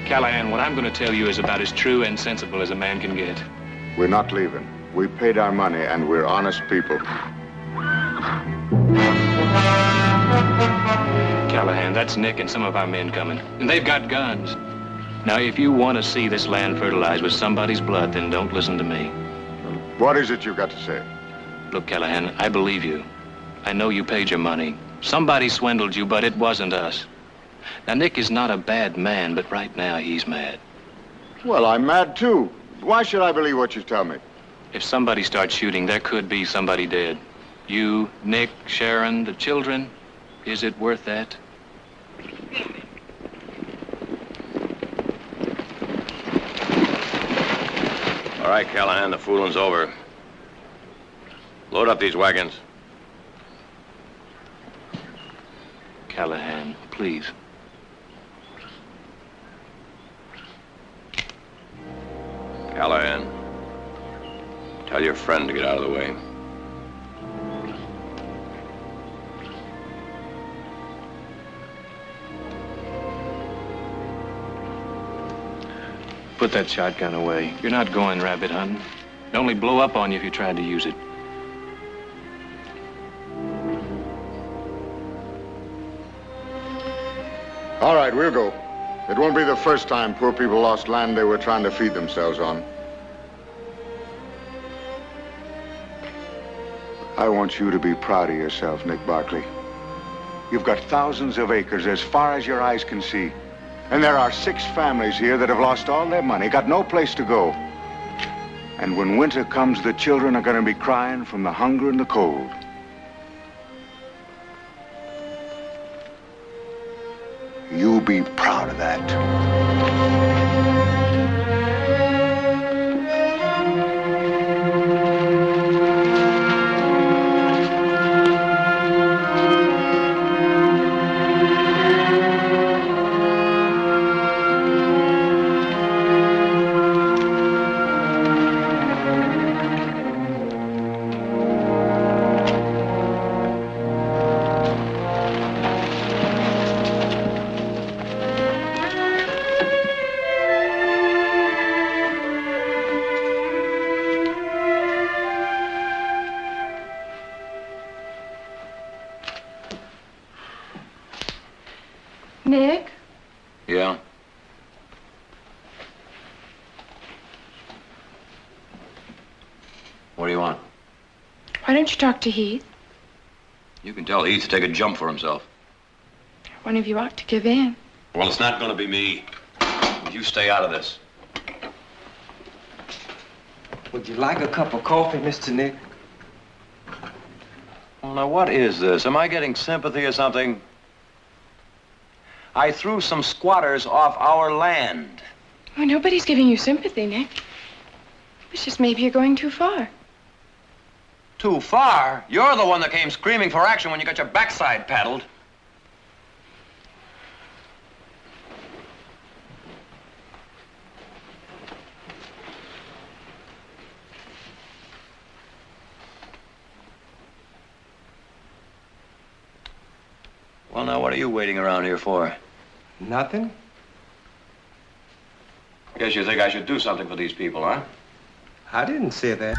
Callahan, what I'm going to tell you is about as true and sensible as a man can get. We're not leaving. We paid our money, and we're honest people. Callahan, that's Nick and some of our men coming. And they've got guns. Now, if you want to see this land fertilized with somebody's blood, then don't listen to me. What is it you've got to say? Look, Callahan, I believe you. I know you paid your money. Somebody swindled you, but it wasn't us. Now, Nick is not a bad man, but right now he's mad. Well, I'm mad, too. Why should I believe what you tell me? If somebody starts shooting, there could be somebody dead. You, Nick, Sharon, the children. Is it worth that? All right, Callahan, the fooling's over. Load up these wagons. Callahan, please. Callahan, tell your friend to get out of the way. Put that shotgun away. You're not going rabbit hunting. It'd only blow up on you if you tried to use it. All right, we'll go. It won't be the first time poor people lost land they were trying to feed themselves on. I want you to be proud of yourself, Nick Barkley. You've got thousands of acres as far as your eyes can see. And there are 6 families here that have lost all their money, got no place to go. And when winter comes, the children are going to be crying from the hunger and the cold. You be proud of that. Nick? Yeah? What do you want? Why don't you talk to Heath? You can tell Heath to take a jump for himself. One of you ought to give in. Well, it's not going to be me. You stay out of this. Would you like a cup of coffee, Mr. Nick? Well, now, what is this? Am I getting sympathy or something? I threw some squatters off our land. Well, nobody's giving you sympathy, Nick. It's just maybe you're going too far. Too far? You're the one that came screaming for action when you got your backside paddled. Well, now, what are you waiting around here for? Nothing? Guess you think I should do something for these people, huh? I didn't say that.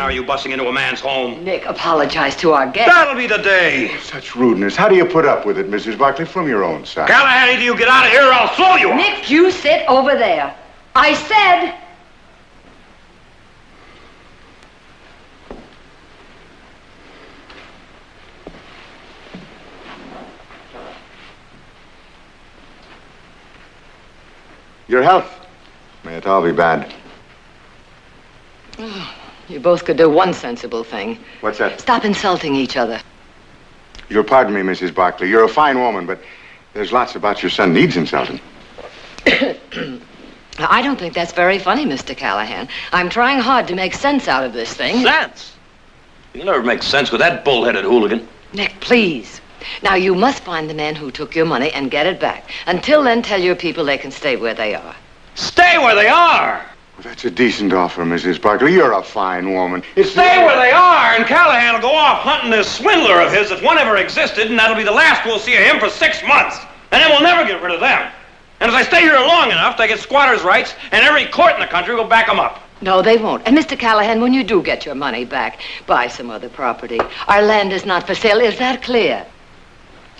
are you busting into a man's home? Nick, apologize to our guest. That'll be the day. Such rudeness. How do you put up with it, Mrs. Barkley, from your own side? Callahan, either you get out of here or I'll throw you. Nick, you sit over there. I said... Your health. May it all be bad. Oh, you both could do one sensible thing. What's that? Stop insulting each other. You'll pardon me, Mrs. Barkley. You're a fine woman, but there's lots about your son needs insulting. I don't think that's very funny, Mr. Callahan. I'm trying hard to make sense out of this thing. Sense? You'll never make sense with that bull-headed hooligan. Nick, please. Now, you must find the man who took your money and get it back. Until then, tell your people they can stay where they are. Stay where they are? Well, that's a decent offer, Mrs. Barkley. You're a fine woman. Stay where they are, and Callahan will go off hunting this swindler of his if one ever existed, and that'll be the last we'll see of him for 6 months. And then we'll never get rid of them. And if I stay here long enough, they get squatters' rights, and every court in the country will back them up. No, they won't. And Mr. Callahan, when you do get your money back, buy some other property. Our land is not for sale. Is that clear?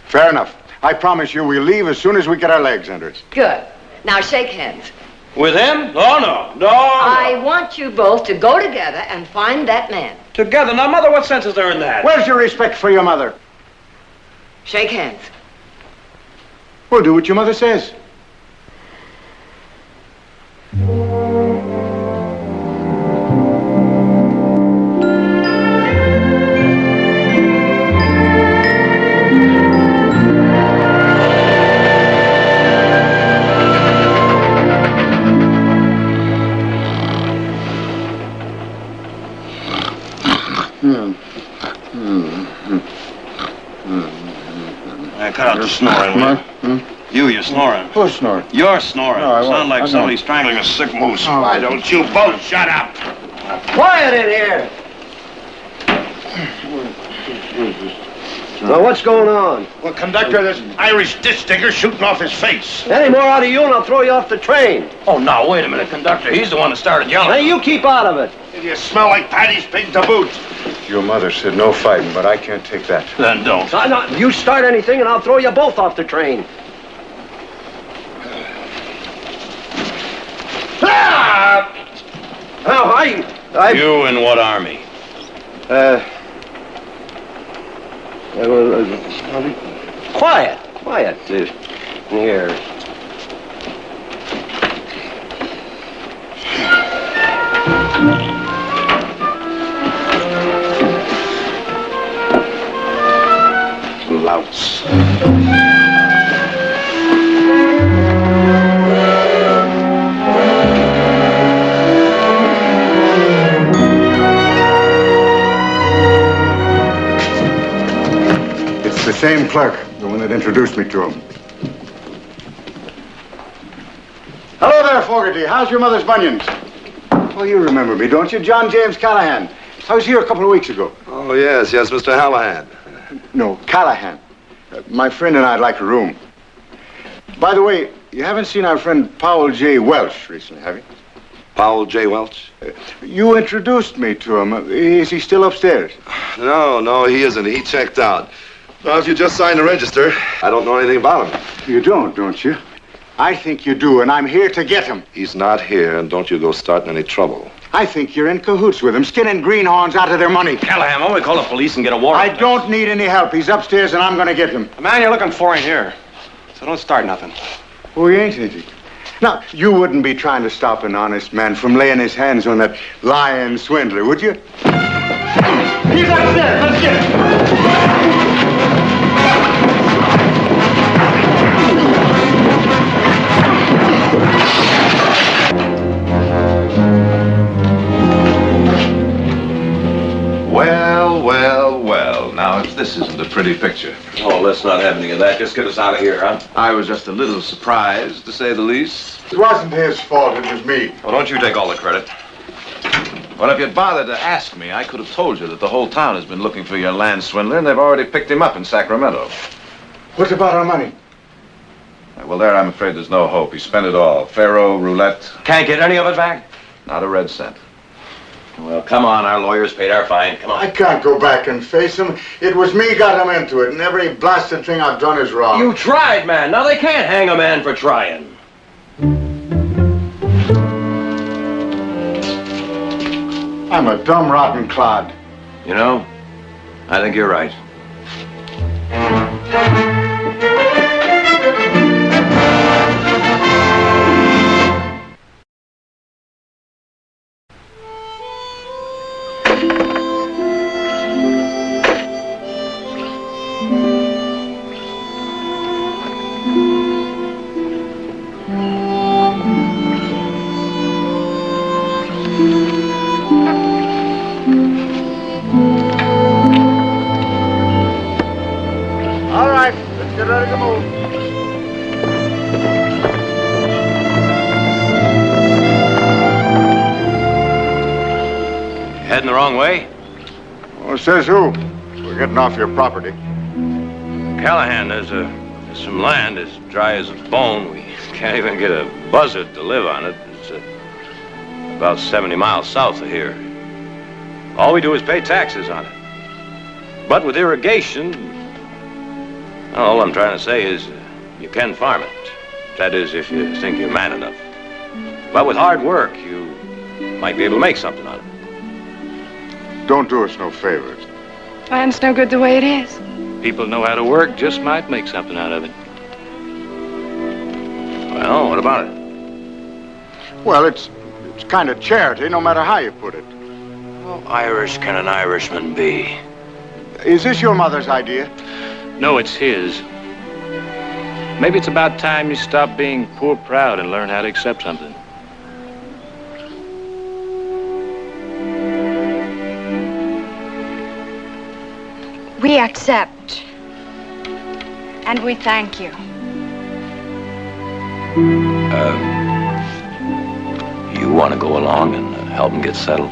Fair enough. I promise you we'll leave as soon as we get our legs under us. Good. Now shake hands. With him? No. I want you both to go together and find that man. Together? Now, Mother, what sense is there in that? Where's your respect for your mother? Shake hands. Well, do what your mother says. Cut out the snoring, will you? You're snoring. Who's snoring? You're snoring. No, I won't. Sound like somebody strangling a sick moose. Oh, Why don't you both shut up? Quiet in here. Now, what's going on? Well, conductor, this Irish ditch digger shooting off his face. Any more out of you and I'll throw you off the train. Oh, now, wait a minute, conductor. He's the one that started yelling. Hey, you keep out of it. You smell like Paddy's pig to boot. Your mother said no fighting, but I can't take that. Then don't. No, you start anything and I'll throw you both off the train. Now, You in what army? Quiet. Here. Louts. It's the same clerk, the one that introduced me to him. Hello there, Fogarty. How's your mother's bunions? Oh, you remember me, don't you? John James Callahan. I was here a couple of weeks ago. Oh, yes, Mr. Hallahan. No, Callahan. My friend and I'd like a room. By the way, you haven't seen our friend Powell J. Welch recently, have you? Powell J. Welch? You introduced me to him. Is he still upstairs? No, he isn't. He checked out. Now, if you just signed the register, I don't know anything about him. You don't you? I think you do, and I'm here to get him. He's not here, and don't you go starting any trouble. I think you're in cahoots with him, skinning greenhorns out of their money. Callahan, why don't we call the police and get a warrant? I don't need any help. He's upstairs, and I'm going to get him. The man you're looking for ain't here, so don't start nothing. Oh, he ain't, is he? Now, you wouldn't be trying to stop an honest man from laying his hands on that lying swindler, would you? He's upstairs. Let's get him. Well. Now, if this isn't a pretty picture. Oh, let's not have any of that. Just get us out of here, huh? I was just a little surprised, to say the least. It wasn't his fault. It was me. Well, don't you take all the credit. Well, if you'd bothered to ask me, I could have told you that the whole town has been looking for your land swindler, and they've already picked him up in Sacramento. What about our money? Well, there, I'm afraid there's no hope. He spent it all. Faro, roulette. Can't get any of it back? Not a red cent. Well, come on. Our lawyers paid our fine. Come on. I can't go back and face him. It was me got him into it, and every blasted thing I've done is wrong. You tried, man. Now they can't hang a man for trying. I'm a dumb, rotten clod. You know, I think you're right. All right, let's get ready to move. Heading the wrong way? Well, says who? We're getting off your property. Callahan, there's some land as dry as a bone. We can't even get a buzzard to live on it. It's about 70 miles south of here. All we do is pay taxes on it. But with irrigation, all I'm trying to say is you can farm it. That is, if you think you're man enough. But with hard work, you might be able to make something on it. Don't do us no favors. Land's no good the way it is. People know how to work, just might make something out of it. Well, what about it? Well, it's kind of charity, no matter how you put it. How Irish can an Irishman be? Is this your mother's idea? No, it's his. Maybe it's about time you stop being poor proud and learn how to accept something. We accept. And we thank you. You want to go along and help him get settled?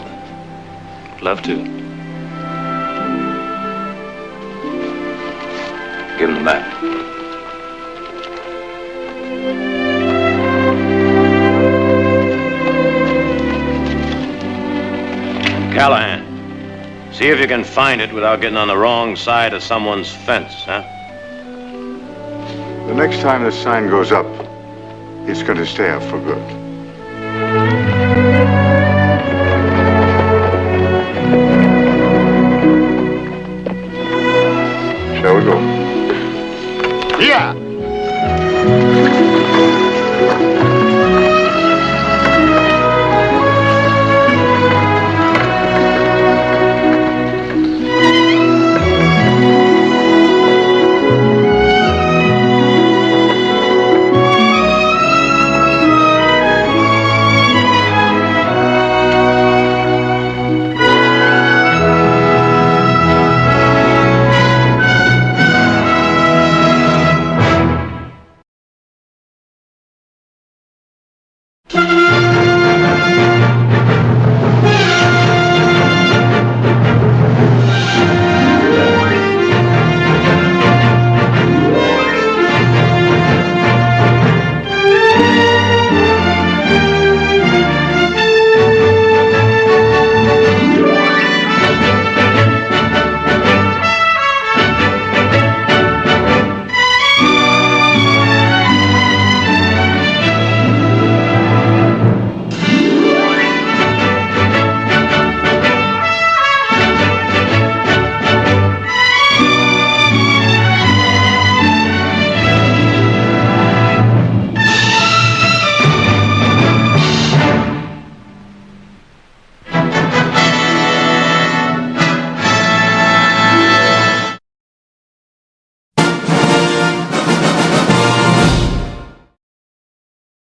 Love to. Give him the map. Callahan, see if you can find it without getting on the wrong side of someone's fence, huh? The next time the sign goes up, it's going to stay up for good. Shall we go? Yeah.